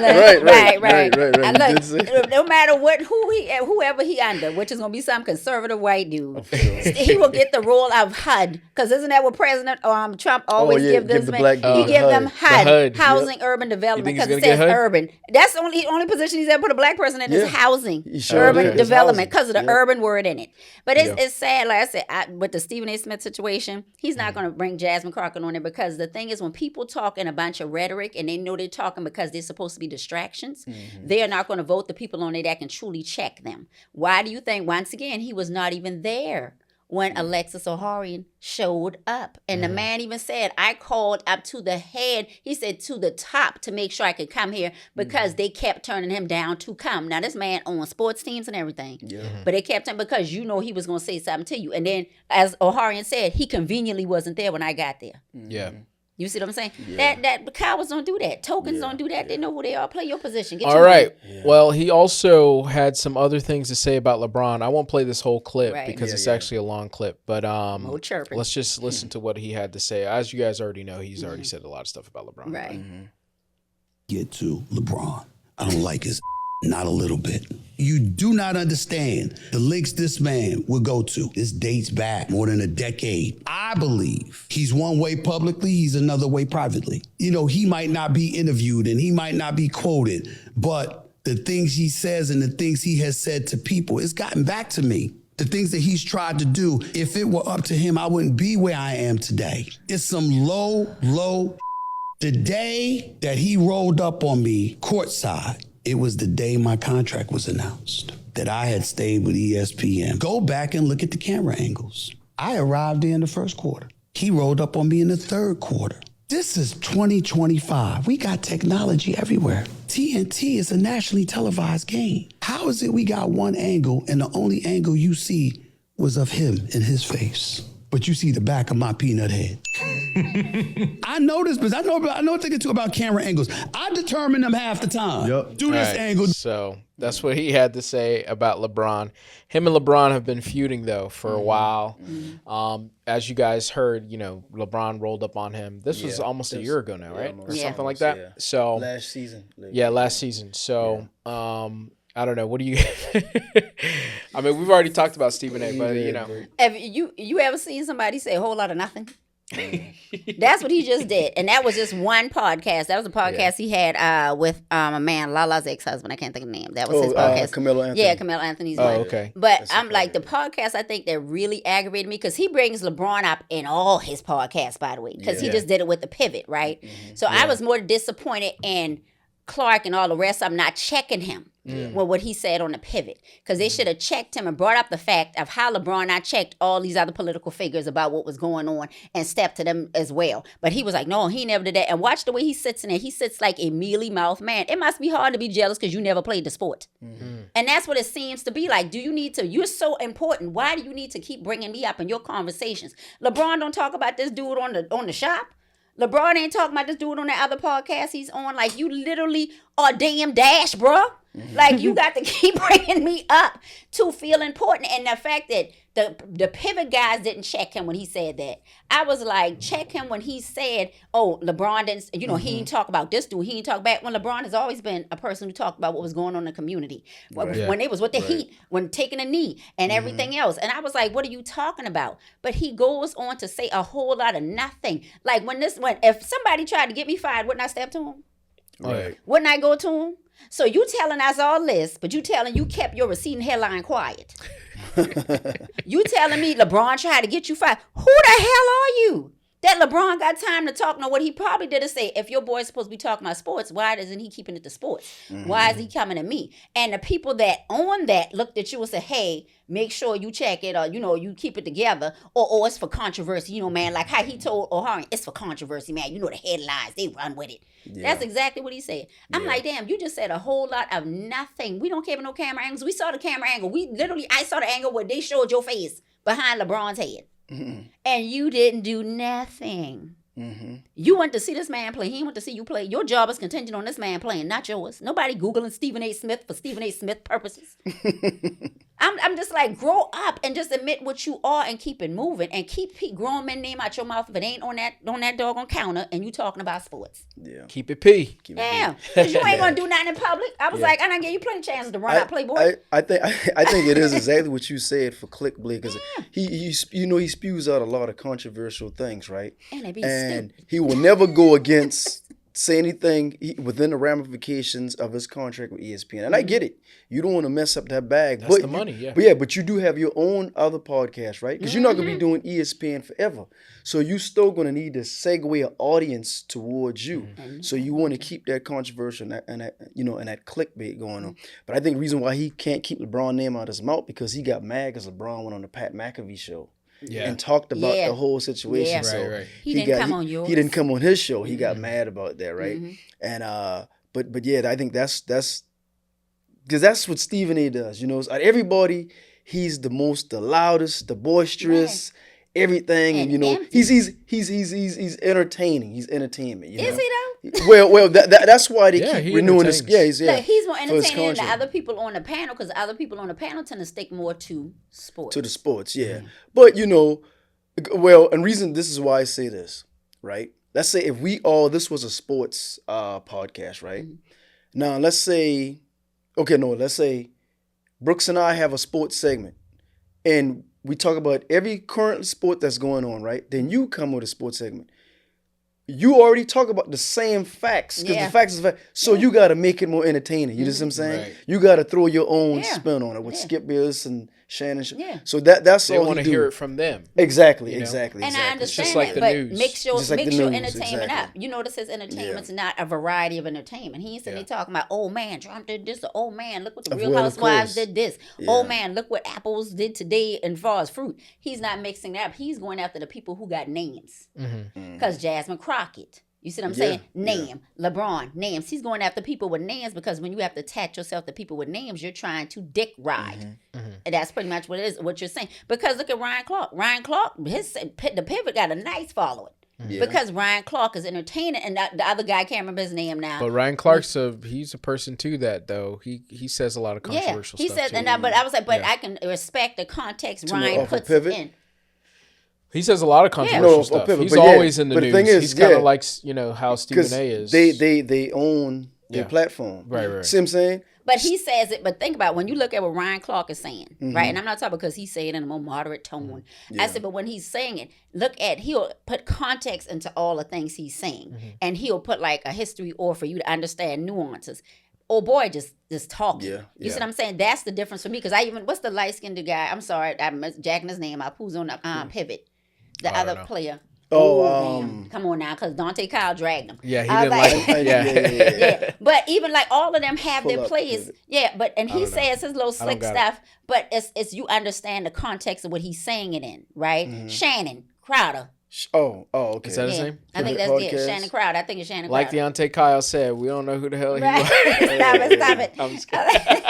No matter whoever he under, which is gonna be some conservative white dude, he will get the role of HUD, because isn't that what President Trump always give them? He give them HUD, housing, urban development, because it says urban. That's the only position he's ever put a black person in is housing, urban development, because of the urban word in it. But it's sad, like I said, with the Stephen A. Smith situation, he's not gonna bring Jasmine Crockett on it, because the thing is, when people talk in a bunch of rhetoric and they know they're talking because they're supposed to be distractions, they are not going to vote the people on it that can truly check them. Why do you think, once again, he was not even there when Alexis Oharian showed up? And the man even said, I called up to the head, he said to the top, to make sure I could come here, because they kept turning him down to come. Now, this man owns sports teams and everything, but they kept him because he was going to say something to you. And then, as Oharian said, he conveniently wasn't there when I got there. Yeah. You see what I'm saying? That cowards don't do that. Tokens don't do that. They know who they are. Play your position. Get all right. Well, he also had some other things to say about LeBron. I won't play this whole clip because it's actually a long clip. But let's just listen to what he had to say. As you guys already know, he's already said a lot of stuff about LeBron. Right. Get to LeBron. I don't like his not a little bit. You do not understand the links this man would go to. This dates back more than a decade. I believe he's one way publicly, he's another way privately. You know, he might not be interviewed and he might not be quoted, but the things he says and the things he has said to people, it's gotten back to me. The things that he's tried to do, if it were up to him, I wouldn't be where I am today. It's some low. The day that he rolled up on me courtside, it was the day my contract was announced, that I had stayed with ESPN. Go back and look at the camera angles. I arrived there in the first quarter. He rolled up on me in the third quarter. This is 2025. We got technology everywhere. TNT is a nationally televised game. How is it we got one angle and the only angle you see was of him and his face, but you see the back of my peanut head? I know this, but I know a thing or two about camera angles. I determine them half the time. Do this angle. So that's what he had to say about LeBron. Him and LeBron have been feuding, though, for a while. As you guys heard, LeBron rolled up on him. This was almost a year ago now, right? Or something like that. Yeah. So last season. Last season. So I don't know. What do you? I mean, we've already talked about Stephen A. But have you ever seen somebody say a whole lot of nothing? That's what he just did, and that was just one podcast. That was a podcast he had with a man, Lala's ex-husband. I can't think of the name. That was his podcast. Carmelo Anthony. Yeah, Carmelo Anthony's wife. Okay. But I'm like, the podcast I think that really aggravated me, because he brings LeBron up in all his podcasts, by the way, because he just did it with the pivot, right? So I was more disappointed in Clark and all the rest of them not checking him with what he said on the pivot, because they should have checked him and brought up the fact of how LeBron not checked all these other political figures about what was going on and stepped to them as well. But he was like, no, he never did that. And watch the way he sits in there. He sits like a mealy-mouthed man. It must be hard to be jealous because you never played the sport. And that's what it seems to be like. Do you need to? You're so important. Why do you need to keep bringing me up in your conversations? LeBron don't talk about this dude on the shop. LeBron ain't talking about this dude on the other podcast he's on. Like, you literally are damn Dash, bro. Like, you got to keep bringing me up to feel important. And the fact that the pivot guys didn't check him when he said that. I was like, check him when he said, oh, LeBron didn't, he didn't talk about this dude. He didn't talk back. When LeBron has always been a person who talked about what was going on in the community. When they was with the Heat, when taking a knee and everything else. And I was like, what are you talking about? But he goes on to say a whole lot of nothing. Like, if somebody tried to get me fired, wouldn't I step to him? Right. Wouldn't I go to him? So you telling us all this, but you kept your receding hairline quiet. You telling me LeBron tried to get you fired. Who the hell are you? That LeBron got time to talk? No, what he probably did is say, if your boy's supposed to be talking about sports, why isn't he keeping it to sports? Why is he coming to me? And the people that on that looked at you and said, hey, make sure you check it, or, you keep it together, or it's for controversy, man, like how he told Oharian, it's for controversy, man. The headlines, they run with it. Yeah. That's exactly what he said. I'm like, damn, you just said a whole lot of nothing. We don't care about no camera angles. We saw the camera angle. I saw the angle where they showed your face behind LeBron's head. And you didn't do nothing. You went to see this man play. He went to see you play. Your job is contingent on this man playing, not yours. Nobody Googling Stephen A. Smith for Stephen A. Smith purposes. I'm just like, grow up and just admit what you are and keep it moving and keep grown men name out your mouth if it ain't on that doggone counter and you talking about sports. Yeah. Keep it P. Yeah, because you ain't gonna do nothing in public. I was like, I done gave you plenty of chances to run out Playboy. I think it is exactly what you said for Clickblade, because he spews out a lot of controversial things, right? And they be and stupid. he will never go against say anything within the ramifications of his contract with ESPN. And I get it. You don't want to mess up that bag. That's the money, yeah. But you do have your own other podcast, right? Because you're not going to be doing ESPN forever. So you still going to need to segue an audience towards you. So you want to keep that controversial and that clickbait going on. But I think the reason why he can't keep LeBron name out of his mouth because he got mad because LeBron went on the Pat McAfee show. Yeah. And talked about the whole situation. Yeah. So right. He didn't come on yours. He didn't come on his show. He got mad about that, right? And but yeah, I think that's because that's what Stephen A does. You know, it's, everybody, he's the loudest, the boisterous, everything, and you know, he's entertaining. He's entertainment. You know? Is he though? Well, that's why they keep renewing this. Entertains. Yeah, He's more entertaining than the other people on the panel because the other people on the panel tend to stick more to sports. To the sports, yeah. But you know, and reason this is why I say this, right? Let's say if this was a sports podcast, right? Now let's say Brooks and I have a sports segment, and we talk about every current sport that's going on, right? Then you come with a sports segment. You already talk about the same facts because the facts is fact. So you got to make it more entertaining. You know what I'm saying? Right. You got to throw your own spin on it with Skip Bayless and Shannon. Yeah. So that's They all want to hear it from them. Exactly. And I understand just like that, the but news. mix your Just like the news, entertainment up. exactly. You notice his entertainment's not a variety of entertainment. He ain't sitting there talking about, oh man, Trump did this, or oh man, look what the Real Housewives did this. Oh man, look what apples did today as far as fruit. He's not mixing that up. He's going after the people who got names. Because Jasmine Crockett. You see what I'm saying? LeBron, names. He's going after people with names because when you have to attach yourself to people with names, you're trying to dick ride. And that's pretty much what it is, what you're saying. Because look at Ryan Clark. Ryan Clark, the pivot got a nice following. Because Ryan Clark is entertaining, and the other guy, I can't remember his name now. But Ryan Clark's he's a person too that though he says a lot of controversial stuff. He said, too. but I was like, I can respect the context Ryan puts in. He says a lot of controversial stuff. He's always in the news. Thing is, he's kind of like, how Stephen A is. They own their platform. Right. See what I'm saying? But he says it. But think about it, when you look at what Ryan Clark is saying, right? And I'm not talking because he say it in a more moderate tone. I said, but when he's saying it, he'll put context into all the things he's saying, and he'll put like a history or for you to understand nuances. Oh boy, just talking. You see what I'm saying? That's the difference for me. Because what's the light skinned guy? I'm sorry, I'm jacking his name up. Who's on the pivot? The other player. Come on now, because Deonte Kyle dragged him. Yeah, he didn't like him. But even like all of them have their plays. And he says his little slick stuff, but it's you understand the context of what he's saying it in, right? Shannon Crowder. Okay. Is that his name? I think that's it. Shannon Crowder. I think it's Shannon Crowder. Like Deante Kyle said, we don't know who the hell he was. Stop it. I'm just kidding.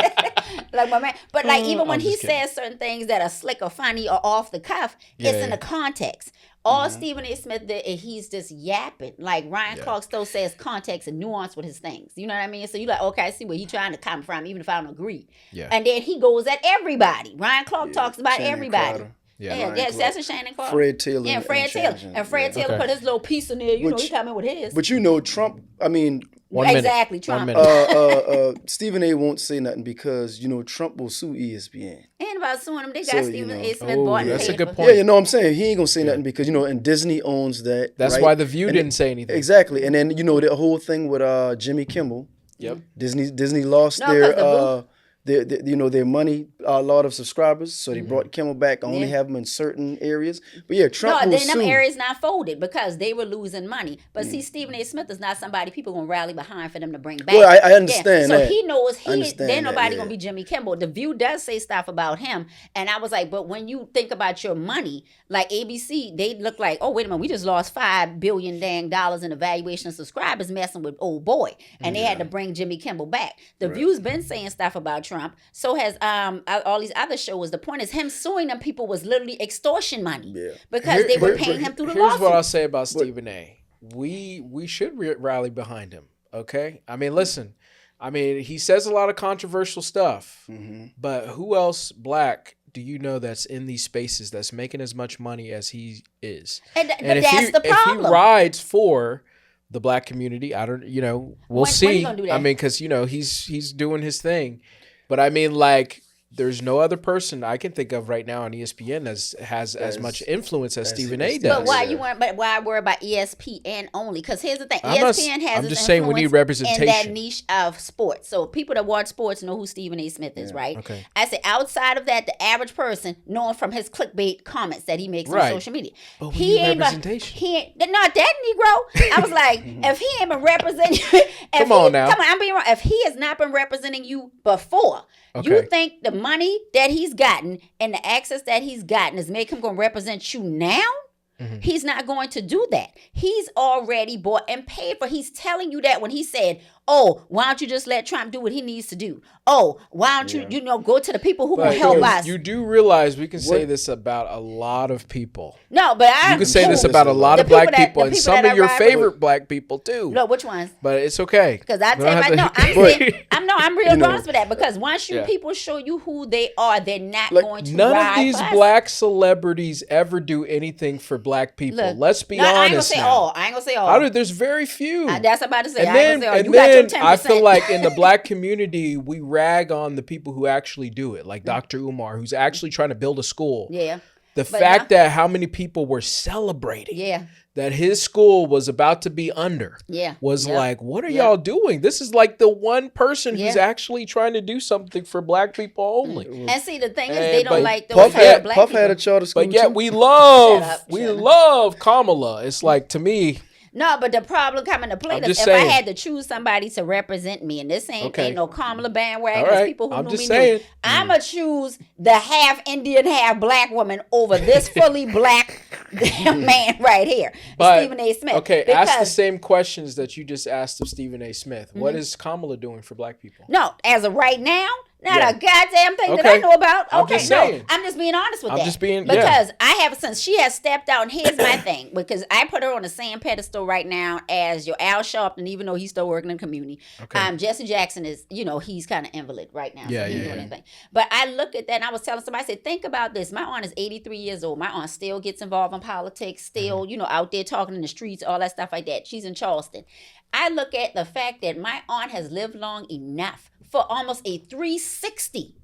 Like my man. But like even when he says certain things that are slick or funny or off the cuff, it's in the context. All Stephen A. Smith did is he's just yapping. Like Ryan Clark still says context and nuance with his things. You know what I mean? So you're like, okay, I see where he's trying to come from, even if I don't agree. Yeah. And then he goes at everybody. Ryan Clark talks about Shannon everybody. Crowder. That's a Shannon Clark. Fred Taylor. Yeah, Fred Taylor. And Fred Taylor put his little piece in there. You know, he come in with his. But you know, Trump, I mean... Exactly, Trump. Stephen A. won't say nothing because, you know, Trump will sue ESPN. And about suing him, they got Stephen A. Smith bought and that's paid a good for. point. Yeah, you know what I'm saying? He ain't going to say nothing because, you know, and Disney owns that. That's right? why The View didn't say anything. Exactly. And then, you know, the whole thing with Jimmy Kimmel. Yep. Disney lost their money, a lot of subscribers, so they brought Kimmel back. Only have them in certain areas. But yeah, Trump will then sue. them areas not folded because they were losing money. But see, Stephen A. Smith is not somebody people gonna rally behind for them to bring back. Well, I understand that. So he knows then nobody gonna be Jimmy Kimmel. The View does say stuff about him, and I was like, but when you think about your money, like ABC, they look like, oh wait a minute, we just lost $5 billion in the valuation of subscribers messing with old boy, and they had to bring Jimmy Kimmel back. The View's been saying stuff about Trump. So has all these other shows. The point is him suing them people was literally extortion money because they were paying him through the lawsuit. Here's what I'll say about Stephen A. We should rally behind him. Okay, I mean, listen, I mean, he says a lot of controversial stuff, but who else black do you know that's in these spaces that's making as much money as he is? And if that's the problem. If he rides for the black community, I don't, we'll see. When you gonna do that? I mean, because he's doing his thing, but I mean, like, there's no other person I can think of right now on ESPN that has as much influence as Stephen A. does. But why worry about ESPN only? Because here's the thing: I'm just saying we need representation in that niche of sports. So people that watch sports know who Stephen A. Smith is, right? Okay. I say outside of that, the average person knowing from his clickbait comments that he makes on social media, but he ain't representation. He ain't not that Negro. I was like, if he ain't been representing, come on, I'm being wrong. If he has not been representing you before. Okay. You think the money that he's gotten and the access that he's gotten is make him going to represent you now? Mm-hmm. He's not going to do that. He's already bought and paid for. He's telling you that when he said, oh, why don't you just let Trump do what he needs to do? Oh, why don't you, go to the people who will help us? You do realize we can say this about a lot of people. No, but you can say this about a lot of black people and some of your favorite black people too. No, which ones? But it's okay. Because I tell you, I'm real honest with that. Because once people show you who they are, they're not going to none of these black celebrities ever do anything for black people. Look, let's be honest. I ain't gonna say all. There's very few. That's about to say. And then I feel like in the black community, we rag on the people who actually do it, like Dr. Umar, who's actually trying to build a school. Yeah. The fact that how many people were celebrating that his school was about to be under was like, what are y'all doing? This is like the one person who's actually trying to do something for black people only. And see, the thing is, they don't like those black people. Puff had a charter school. But yet we love Kamala. It's like, to me. No, but the problem coming to play is if I had to choose somebody to represent me, and this ain't no Kamala bandwagon, right. People who I'm knew just me saying. I'm going to choose the half Indian, half black woman over this fully black man right here, Stephen A. Smith. Okay, ask the same questions that you just asked of Stephen A. Smith. What is Kamala doing for black people? No, as of right now, not a goddamn thing that I know about. Okay, I'm just being honest with that. Because I have, since she has stepped out, and here's my thing, because I put her on the same pedestal right now as your Al Sharpton, even though he's still working in the community. Okay. Jesse Jackson is, he's kind of invalid right now. So he's doing anything. But I look at that, and I was telling somebody, I said, think about this. My aunt is 83 years old. My aunt still gets involved in politics, still, out there talking in the streets, all that stuff like that. She's in Charleston. I look at the fact that my aunt has lived long enough for almost a 360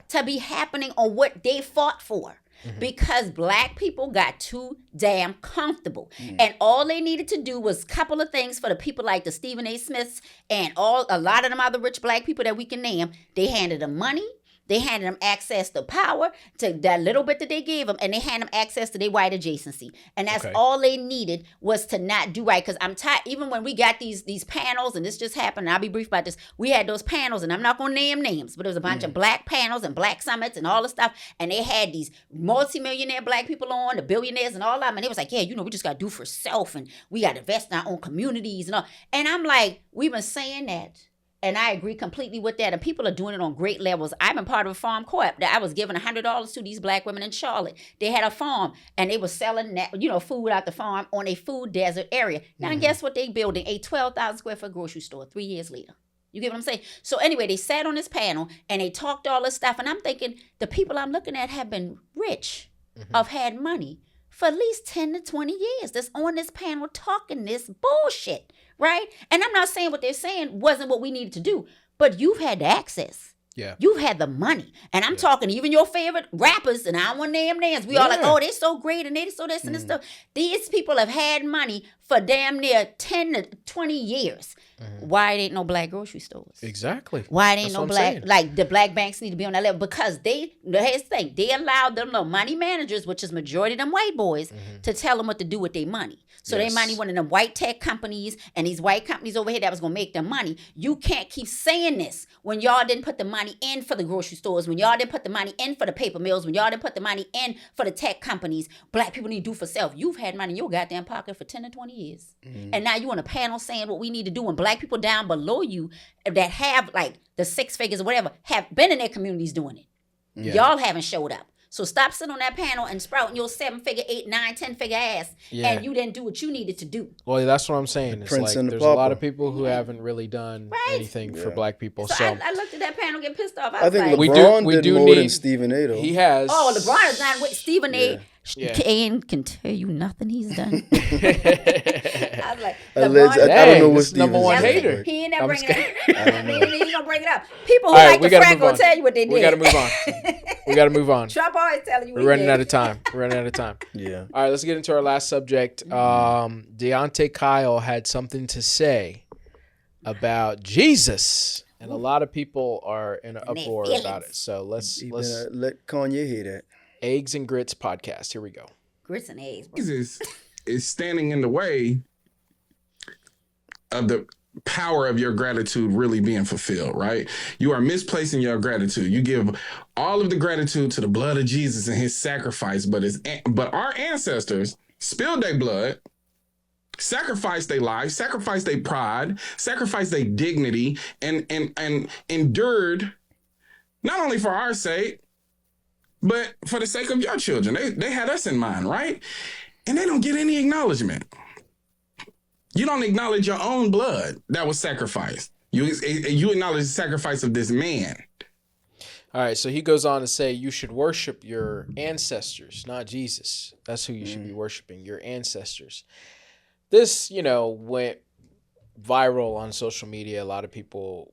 to be happening on what they fought for. Because black people got too damn comfortable. And all they needed to do was a couple of things for the people like the Stephen A. Smiths and a lot of them other rich black people that we can name. They handed them money. They handed them access to power, to that little bit that they gave them, and they handed them access to their white adjacency. And that's all they needed was to not do right. Because I'm tired, even when we got these panels, and this just happened, and I'll be brief about this, we had those panels, and I'm not going to name names, but it was a bunch of black panels and black summits and all the stuff, and they had these multi-millionaire black people on, the billionaires and all of them, and they was like, we just got to do for self, and we got to invest in our own communities and all. And I'm like, we've been saying that. And I agree completely with that. And people are doing it on great levels. I've been part of a farm co-op that I was giving $100 to these black women in Charlotte. They had a farm and they were selling that, food out the farm on a food desert area. Now, guess what? They building a 12,000 square foot grocery store 3 years later. You get what I'm saying? So anyway, they sat on this panel and they talked all this stuff. And I'm thinking the people I'm looking at have been rich, have had money for at least 10 to 20 years that's on this panel talking this bullshit. Right? And I'm not saying what they're saying wasn't what we needed to do, but you've had the access. Yeah. You've had the money. And I'm talking even your favorite rappers, and I don't want to name names. We all like, oh, they're so great and they're so this and this stuff. These people have had money for damn near 10 to 20 years. Why it ain't no black grocery stores? Exactly. Why it ain't no black, like the black banks need to be on that level because here's the thing, they allowed them little money managers, which is majority of them white boys, to tell them what to do with their money. So they money one of them white tech companies and these white companies over here that was going to make them money. You can't keep saying this when y'all didn't put the money in for the grocery stores, when y'all didn't put the money in for the paper mills, when y'all didn't put the money in for the tech companies. Black people need to do for self. You've had money in your goddamn pocket for 10 to 20 years. And now you on a panel saying what we need to do when black people down below you that have like the 6 figures or whatever have been in their communities doing it. Y'all haven't showed up. So stop sitting on that panel and sprouting your 7-figure, 8, 9, 10-figure ass, and you didn't do what you needed to do. Well, that's what I'm saying. It's Prince like and the there's a lot Pauper. of people who haven't really done anything for black people. So So I looked at that panel, get pissed off. I think like, LeBron we did do more need- than Stephen A. though. he has. oh, LeBron is not with Stephen A. Yeah. Can tell you nothing he's done. I was like, I LeBron, don't know what this is Stephen number one is. hater. he ain't never I'm bringing it scared. up. He's gonna bring it up. People who All right, like we the gotta Frank move will on. tell you what they did. We got to move on. We got to move on. Trump always telling you what We're he running did. out of time. We're running out of time. Yeah. All right, let's get into our last subject. Deonte Kyle had something to say about Jesus, and a lot of people are in an And their uproar feelings. about it. So let's Let Kanye hear that. Eggs and Grits podcast. Here we go. Grits and eggs. Bro. Jesus is standing in the way of the power of your gratitude really being fulfilled, right? You are misplacing your gratitude. You give all of the gratitude to the blood of Jesus and his sacrifice, but our ancestors spilled their blood, sacrificed their lives, sacrificed their pride, sacrificed their dignity, and endured not only for our sake, but for the sake of your children. They had us in mind, right? And they don't get any acknowledgement. You don't acknowledge your own blood that was sacrificed. You acknowledge the sacrifice of this man. All right, so he goes on to say you should worship your ancestors, not Jesus. That's who you should be worshiping, your ancestors. This, went viral on social media. A lot of people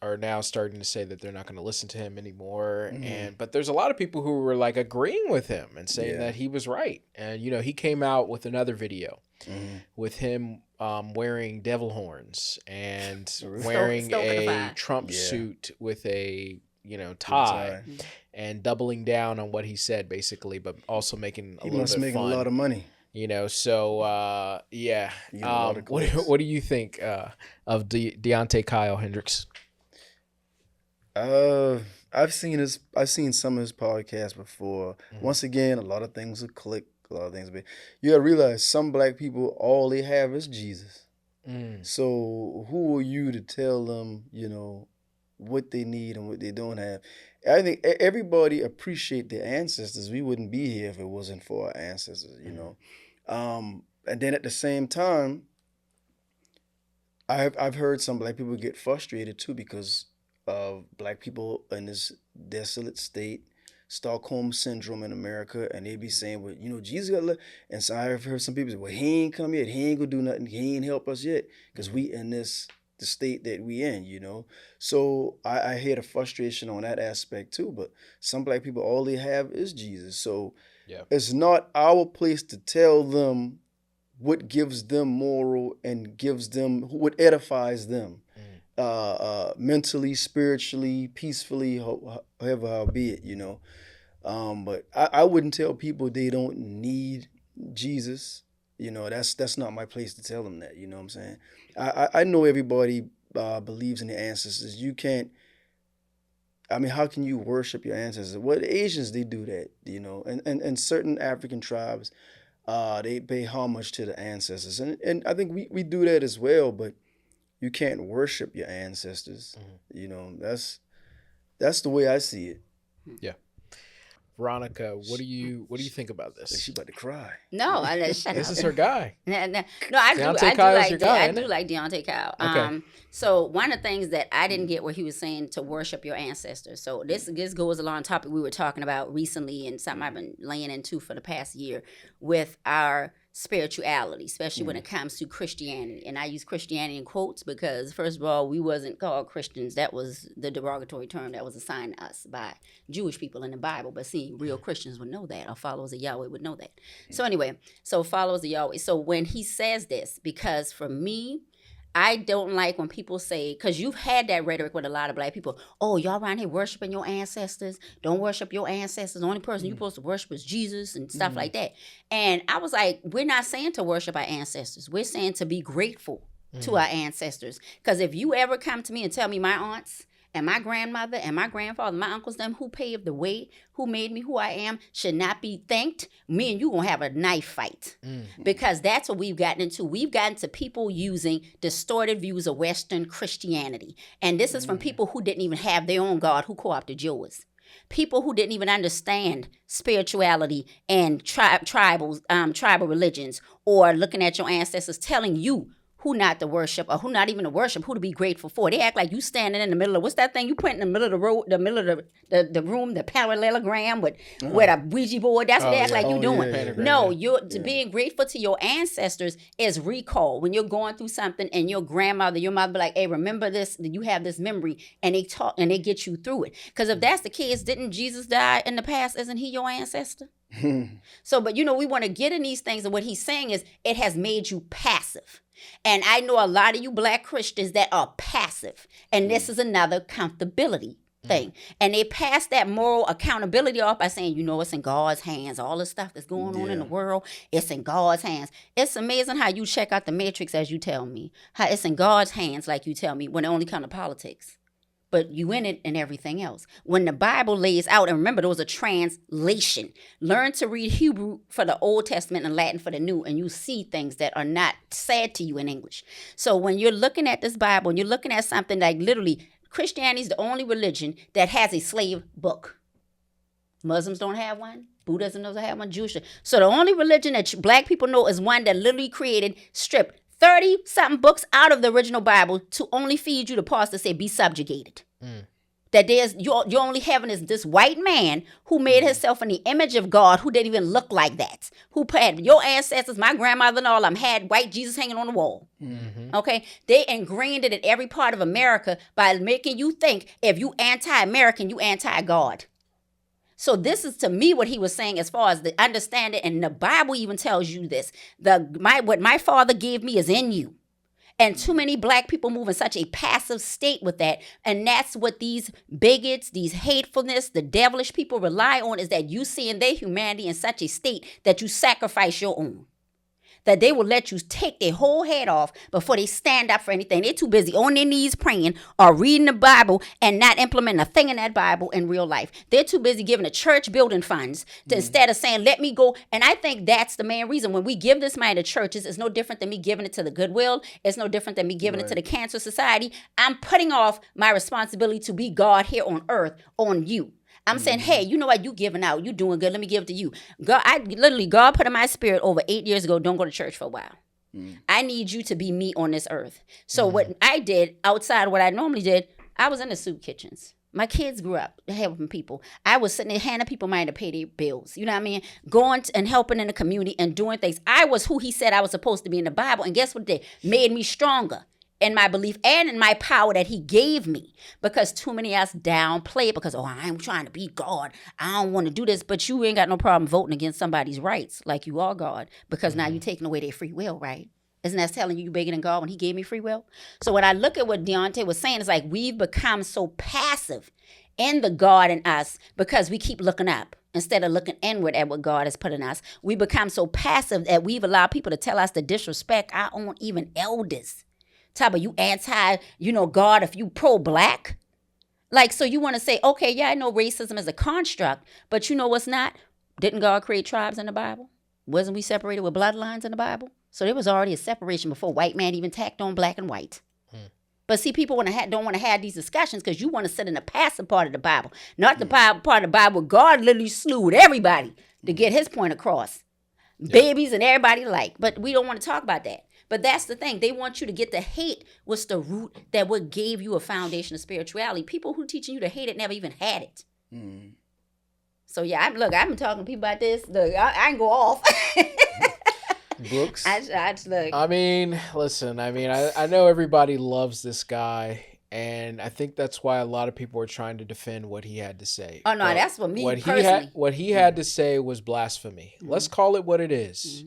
are now starting to say that they're not going to listen to him anymore. But there's a lot of people who were like agreeing with him and saying that he was right. And he came out with another video with him wearing devil horns and wearing a Trump suit with a tie and doubling down on what he said basically, but also making a little bit fun. A lot of money. So yeah. What do you think of Deonte Kyle Hendricks? I've seen some of his podcasts before. Once again, a lot of things will click, a lot of things. But you gotta realize some black people, all they have is Jesus. So who are you to tell them, what they need and what they don't have? I think everybody appreciate their ancestors. We wouldn't be here if it wasn't for our ancestors, And then at the same time, I've heard some black people get frustrated too because of black people in this desolate state, Stockholm syndrome in America, and they be saying, well, Jesus got to. And so I've heard some people say, well, he ain't come yet. He ain't gonna do nothing. He ain't help us yet because we in the state that we in, So I hear the frustration on that aspect too. But some black people, all they have is Jesus. So it's not our place to tell them what gives them moral and gives them what edifies them, mentally, spiritually, peacefully, however be it, But I wouldn't tell people they don't need Jesus. That's not my place to tell them that. You know what I'm saying? I know everybody believes in their ancestors. You can't. I mean, how can you worship your ancestors? Well, the Asians, they do that, and certain African tribes, they pay homage to the ancestors. And I think we do that as well, but you can't worship your ancestors. That's the way I see it. Yeah. Veronica, what do you think about this? She's about to cry. No, shut up. This is her guy. No, I do like Deonte Kyle. Okay. So one of the things that I didn't get where he was saying to worship your ancestors. So this goes along topic we were talking about recently and something I've been laying into for the past year with our spirituality, especially when it comes to Christianity. And I use Christianity in quotes because, first of all, we wasn't called Christians. That was the derogatory term that was assigned to us by Jewish people in the Bible. But see, real Christians would know that, or followers of Yahweh would know that. So anyway, followers of Yahweh. So when he says this, because for me, I don't like when people say, because you've had that rhetoric with a lot of black people, oh, y'all around here worshiping your ancestors. Don't worship your ancestors. The only person you're supposed to worship is Jesus and stuff like that. And I was like, we're not saying to worship our ancestors. We're saying to be grateful to our ancestors. Because if you ever come to me and tell me my aunts and my grandmother and my grandfather, my uncles, them who paved the way, who made me who I am, should not be thanked, me and you gonna have a knife fight. Because that's what we've gotten into. We've gotten to people using distorted views of Western Christianity. And this is from people who didn't even have their own God, who co-opted yours. People who didn't even understand spirituality and tribal religions, or looking at your ancestors telling you who not to worship, or who not even to worship, who to be grateful for. They act like you standing in the middle of, what's that thing you put in the middle of the road, the middle of the room, the parallelogram with a Ouija board. That's what they act like you doing. Yeah. No, being grateful to your ancestors is recall. When you're going through something and your grandmother, your mother be like, hey, remember this, you have this memory, and they talk and they get you through it. Because if that's the case, didn't Jesus die in the past? Isn't he your ancestor? So, but we want to get in these things, and what he's saying is it has made you passive. And I know a lot of you Black Christians that are passive, and this is another accountability thing. And they pass that moral accountability off by saying, it's in God's hands. All the stuff that's going on in the world, it's in God's hands. It's amazing how you check out the matrix, as you tell me, how it's in God's hands, like you tell me, when it only comes to politics. But you in it and everything else. When the Bible lays out, and remember, there was a translation. Learn to read Hebrew for the Old Testament and Latin for the New, and you see things that are not said to you in English. So when you're looking at this Bible, and you're looking at something like, literally, Christianity is the only religion that has a slave book. Muslims don't have one. Buddhism doesn't have one. Jewish. So the only religion that Black people know is one that literally stripped 30-something books out of the original Bible to only feed you the parts that say be subjugated. That you're only having this white man who made himself in the image of God, who didn't even look like that. Who had your ancestors, my grandmother and all of them, had white Jesus hanging on the wall. Okay? They ingrained it in every part of America by making you think if you anti-American, you anti-God. So this is, to me, what he was saying as far as the understanding, and the Bible even tells you this. What my Father gave me is in you. And too many Black people move in such a passive state with that. And that's what these bigots, these hatefulness, the devilish people rely on, is that you seeing their humanity in such a state that you sacrifice your own. That they will let you take their whole head off before they stand up for anything. They're too busy on their knees praying or reading the Bible and not implementing a thing in that Bible in real life. They're too busy giving the church building funds instead of saying, let me go. And I think that's the main reason. When we give this money to churches, it's no different than me giving it to the Goodwill. It's no different than me giving it to the Cancer Society. I'm putting off my responsibility to be God here on earth on you. I'm saying, hey, you know what? You giving out. You doing good. Let me give it to you. God put in my spirit over 8 years ago, don't go to church for a while. I need you to be me on this earth. So what I did outside of what I normally did, I was in the soup kitchens. My kids grew up helping people. I was sitting there handing people money to pay their bills. You know what I mean? Going and helping in the community and doing things. I was who he said I was supposed to be in the Bible. And guess what they made me stronger in my belief and in my power that he gave me, because too many of us downplay it because, I'm trying to be God. I don't want to do this, but you ain't got no problem voting against somebody's rights like you are God, because now you're taking away their free will, right? Isn't that telling you bigger than God when he gave me free will? So when I look at what Deante was saying, it's like we've become so passive in the God in us because we keep looking up. Instead of looking inward at what God has put in us, we become so passive that we've allowed people to tell us to disrespect our own even elders. Talk about you anti, God, if you pro-Black. Like, so you want to say, okay, yeah, I know racism is a construct, but you know what's not? Didn't God create tribes in the Bible? Wasn't we separated with bloodlines in the Bible? So there was already a separation before white man even tacked on black and white. But see, people don't want to have these discussions because you want to sit in the passive part of the Bible, not the part of the Bible where God literally slew everybody to get his point across. Babies and everybody alike. But we don't want to talk about that. But that's the thing. They want you to get the hate was the root that what gave you a foundation of spirituality. People who teaching you to hate it never even had it. So yeah, I've been talking to people about this. Look, I can go off. Books. I mean, listen, I know everybody loves this guy, and I think that's why a lot of people are trying to defend what he had to say. Oh, no, But that's for me personally. what he had to say was blasphemy. Let's call it what it is.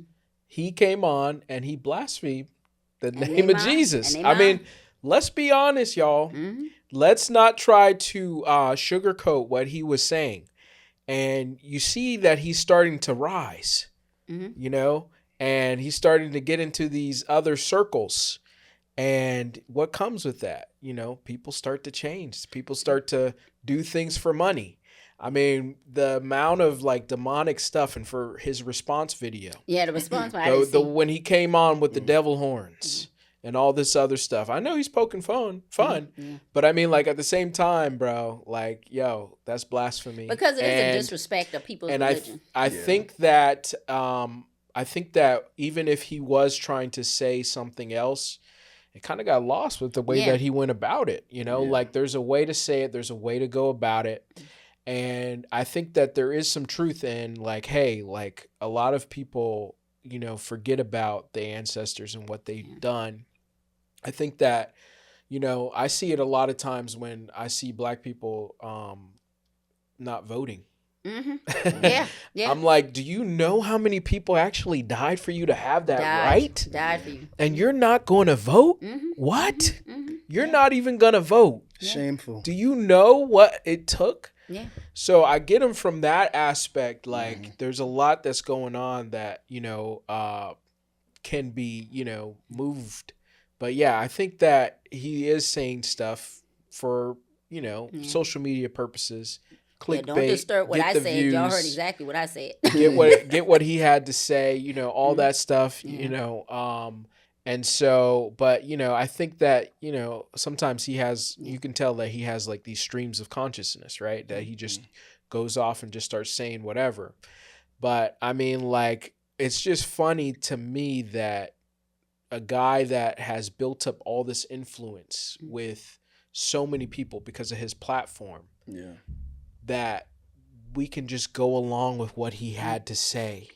He came on and he blasphemed the name of Jesus. I mean, let's be honest, y'all. Let's not try to sugarcoat what he was saying. And you see that he's starting to rise, and he's starting to get into these other circles. And what comes with that? People start to change. People start to do things for money. I mean, the amount of demonic stuff, and for his response video. Yeah, the response. When he came on with the devil horns and all this other stuff. I know he's poking fun, but I mean, like, at the same time, bro, like, yo, that's blasphemy. Because it is a disrespect of people's religion. I think that even if he was trying to say something else, it kind of got lost with the way that he went about it. You know, like, there's a way to say it, there's a way to go about it. And I think that there is some truth in, like, hey, like, a lot of people, you know, forget about the ancestors and what they've done. I think that, you know, I see it a lot of times when I see Black people not voting. Yeah. I'm like, do you know how many people actually died for you to have that right? Died for you. And you're not going to vote? What? You're not even going to vote. Shameful. Do you know what it took? Yeah. So I get him from that aspect. Like, there's a lot that's going on that, you know, can be, you know, moved. But yeah, I think that he is saying stuff for, you know, social media purposes. Clickbait, don't disturb what I said. Y'all heard exactly what I said. get what he had to say, you know, all that stuff, you know. And so, but, you know, I think that, you know, sometimes you can tell that he has, like, these streams of consciousness, right? That he just goes off and just starts saying whatever. But I mean, like, it's just funny to me that a guy that has built up all this influence with so many people because of his platform, that we can just go along with what he had to say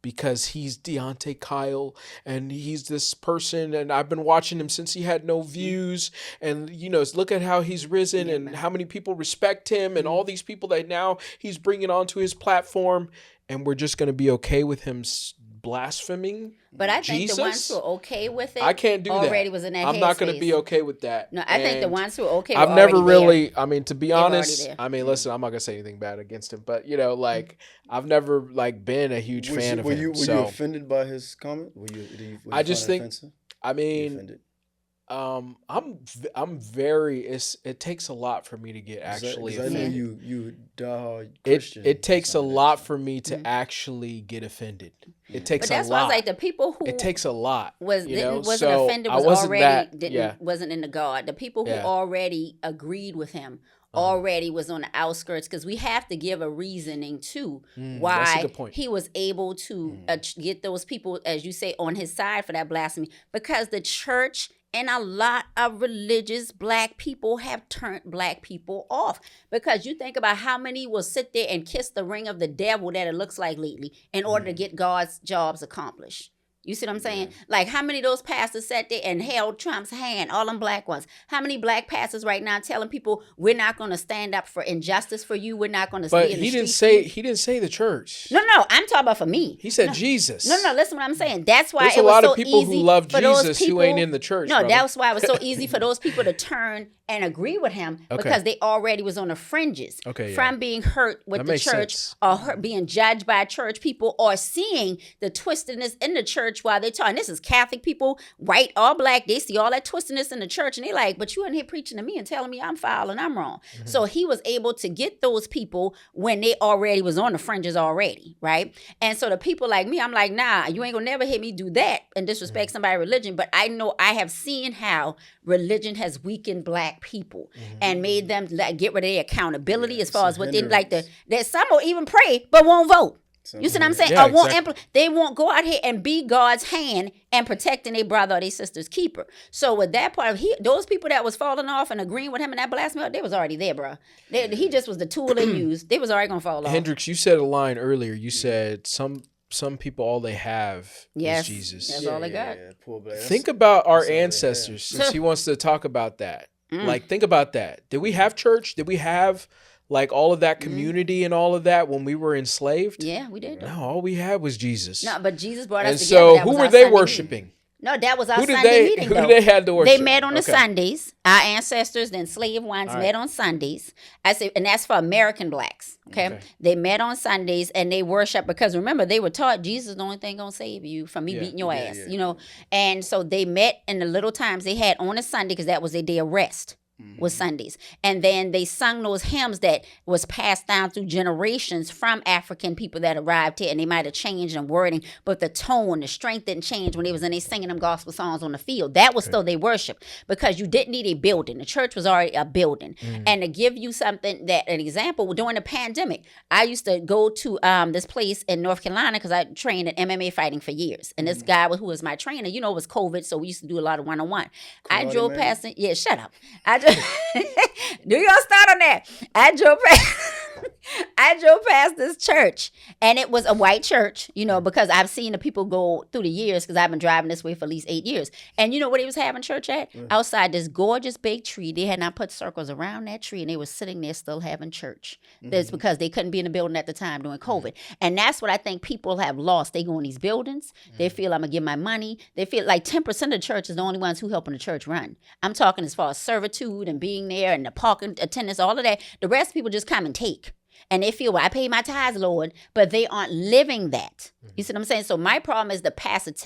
because he's Deonte Kyle and he's this person, and I've been watching him since he had no views, and, you know, look at how he's risen and how many people respect him and all these people that now he's bringing onto his platform, and we're just going to be okay with him blaspheming. But I think Jesus? The ones who are okay with it, I can't do already that. was in that I'm not going to headspace. be okay with that. No, I think the ones who are okay. I've were never already really. there. I mean, to be They were already honest, there. I mean, listen, I'm not gonna say anything bad against him, but, you know, like, I've never, like, been a huge fan of him. Were you offended by his comment? I just think. offensive? I mean, Offended? I'm very. It takes a lot for me to get actually I know offended. you diehard Christian. It takes a lot for me to actually get offended. It takes But that's a why I lot. was like, the people who It takes a lot. wasn't So offended I was wasn't already wasn't in the God. The people who Yeah. already agreed with him already was on the outskirts, because we have to give a reasoning too that's a why good point. he was able to get those people, as you say, on his side for that blasphemy, because the church and a lot of religious Black people have turned Black people off. Because you think about how many will sit there and kiss the ring of the devil that it looks like lately in order to get God's jobs accomplished. You see what I'm saying? Like, how many of those pastors sat there and held Trump's hand, all them Black ones? How many Black pastors right now telling people, we're not going to stand up for injustice for you, we're not going to But stay in the he didn't streets? say the church. No, I'm talking about for me. He said Jesus. No, listen what I'm saying. That's why There's it a was lot so of people easy who love for those Jesus people, who ain't in the church. No, brother. that's why it was so easy for those people to turn and agree with him, Okay. because they already was on the fringes from being hurt with That the makes church sense. or being judged by church people, or seeing the twistedness in the church while they're talking. This is Catholic people, white or Black. They see all that twistedness in the church and they like, but you in here preaching to me and telling me I'm foul and I'm wrong. So he was able to get those people when they already was on the fringes already, right? And so the people like me, I'm like, nah, you ain't gonna never hear me do that and disrespect somebody's religion. But I know I have seen how religion has weakened Black people and made them like get rid of their accountability as far as what they like to. That some will even pray but won't vote. You see what I'm saying? Yeah, Or won't exactly. they won't go out here and be God's hand and protecting their brother or their sister's keeper. So with that part, those people that was falling off and agreeing with him in that blasphemy, they was already there, bro. He just was the tool they used. They was already gonna fall off. Hendrix, you said a line earlier. You said some people, all they have is Jesus. That's all they got. Poor Black. Think about our all they have. ancestors, since he wants to talk about that. Like, think about that. Did we have church? Did we have, like, all of that community and all of that when we were enslaved? Yeah, we did. No, all we had was Jesus. No, but Jesus brought And us together. so That who was were our they Sunday meeting. worshiping? No, that was our Who did Sunday they- meeting. who though. did they had to worship? They met on the Okay. Sundays. Our ancestors, the enslaved ones, met on Sundays. I say, and that's for American Blacks. Okay? They met on Sundays and they worship, because remember, they were taught Jesus is the only thing gonna save you from me beating your ass. You know, and so they met in the little times they had on a Sunday, because that was their day of rest. was Sundays. And then they sung those hymns that was passed down through generations from African people that arrived here, and they might have changed in wording, but the tone, the strength didn't change when they was in there singing them gospel songs on the field. That was still their worship, because you didn't need a building. The church was already a building. And to give you something, that an example, during the pandemic, I used to go to this place in North Carolina because I trained in MMA fighting for years. And this guy who was my trainer, it was COVID, so we used to do a lot of one-on-one. I drove past it. Yeah, shut up. Do y'all start on that? I drove past this church, and it was a white church, because I've seen the people go through the years, because I've been driving this way for at least 8 years. And you know where they was having church at? Outside this gorgeous big tree. They had not put circles around that tree, and they were sitting there still having church. That's because they couldn't be in the building at the time during COVID. And that's what I think people have lost. They go in these buildings. They feel I'm going to give my money. They feel like 10% of the church is the only ones who helping the church run. I'm talking as far as servitude and being there and the parking attendance, all of that. The rest of people just come and take. And they feel, well, I pay my tithes, Lord, but they aren't living that. You see what I'm saying? So my problem is the passivity,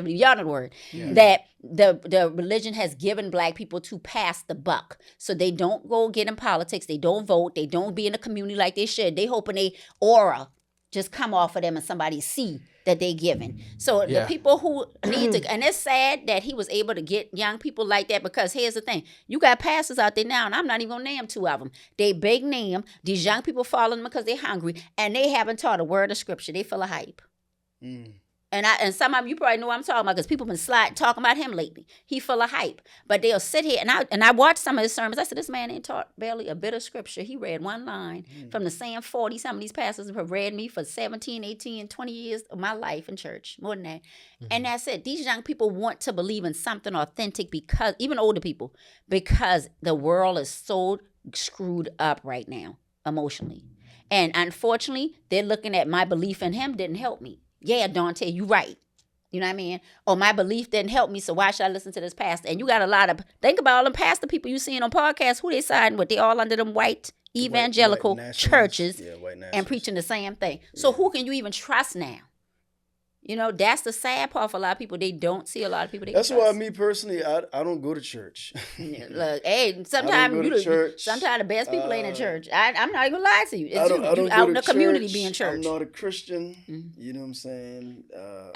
y'all know the word, that the religion has given black people to pass the buck. So they don't go get in politics. They don't vote. They don't be in the community like they should. They hoping they aura just come off of them and somebody see that they giving. So the people who need to, and it's sad that he was able to get young people like that, because here's the thing. You got pastors out there now, and I'm not even going to name 2 of them. They big name. These young people following them because they're hungry, and they haven't taught a word of scripture. They full of hype. And some of them, you probably know what I'm talking about, because people been talking about him lately. He full of hype. But they'll sit here, and I watched some of his sermons. I said, this man ain't taught barely a bit of scripture. He read one line from the same 40. Some of these pastors have read me for 17, 18, 20 years of my life in church, more than that. And that's it. These young people want to believe in something authentic, because, even older people, because the world is so screwed up right now, emotionally. And unfortunately, they're looking at my belief in him didn't help me. Yeah, Deante, you right. You know what I mean? Or my belief didn't help me, so why should I listen to this pastor? And you got a lot of, think about all them pastor people you seeing on podcasts, who they siding with. They all under them white evangelical churches and preaching the same thing. So who can you even trust now? That's the sad part for a lot of people. They don't see a lot of people they That's trust. why me personally, I don't go to church. Look, hey, sometimes the best people ain't in church. I'm not even gonna lie to you. It's you out in the community being church. I'm not a Christian. You know what I'm saying?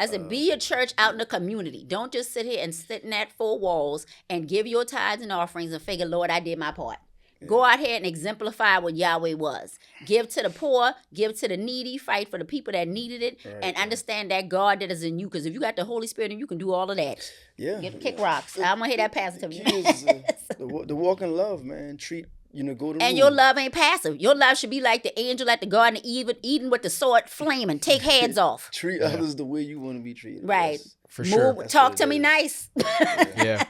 I said, be a church out in the community. Don't just sit here and sit in that 4 walls and give your tithes and offerings and figure, Lord, I did my part. Go out here and exemplify what Yahweh was. Give to the poor, give to the needy, fight for the people that needed it, and understand that God that is in you. Because if you got the Holy Spirit, then you can do all of that. Yeah. Kick rocks. I'm going to hear that pastor. The walk in love, man. Go to And your love ain't passive. Your love should be like the angel at the Garden of Eden with the sword flaming. Take heads off. Treat others the way you want to be treated. Right. Yes. For sure. Talk to me nice. Yeah.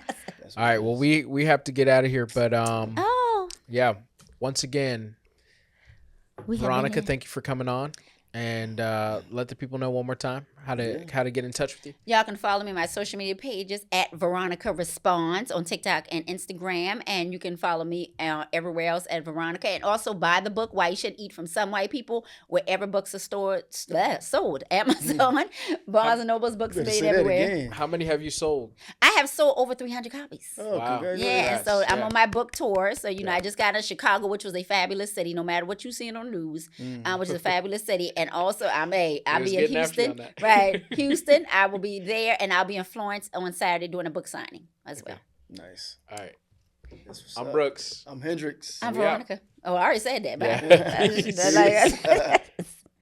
All right. Well, we have to get out of here, but yeah. Once again, Veronica, thank you for coming on, and let the people know one more time how to get in touch with you. Y'all can follow me on my social media pages at Veronica Responds on TikTok and Instagram, and you can follow me everywhere else at Veronica, and also buy the book Why You Should Eat from Some White People wherever books are sold. Amazon, Barnes and Noble's books are made everywhere. How many have you sold? I have sold over 300 copies. Oh, wow. Yeah, so I'm on my book tour. So, I just got in Chicago, which was a fabulous city, no matter what you see on the news, which is a fabulous city. And also, I'll be in Houston. Right, Houston. I will be there, and I'll be in Florence on Saturday doing a book signing as well. Nice. All right. I'm Brooks. I'm Hendrix. I'm Veronica. Oh, I already said that. But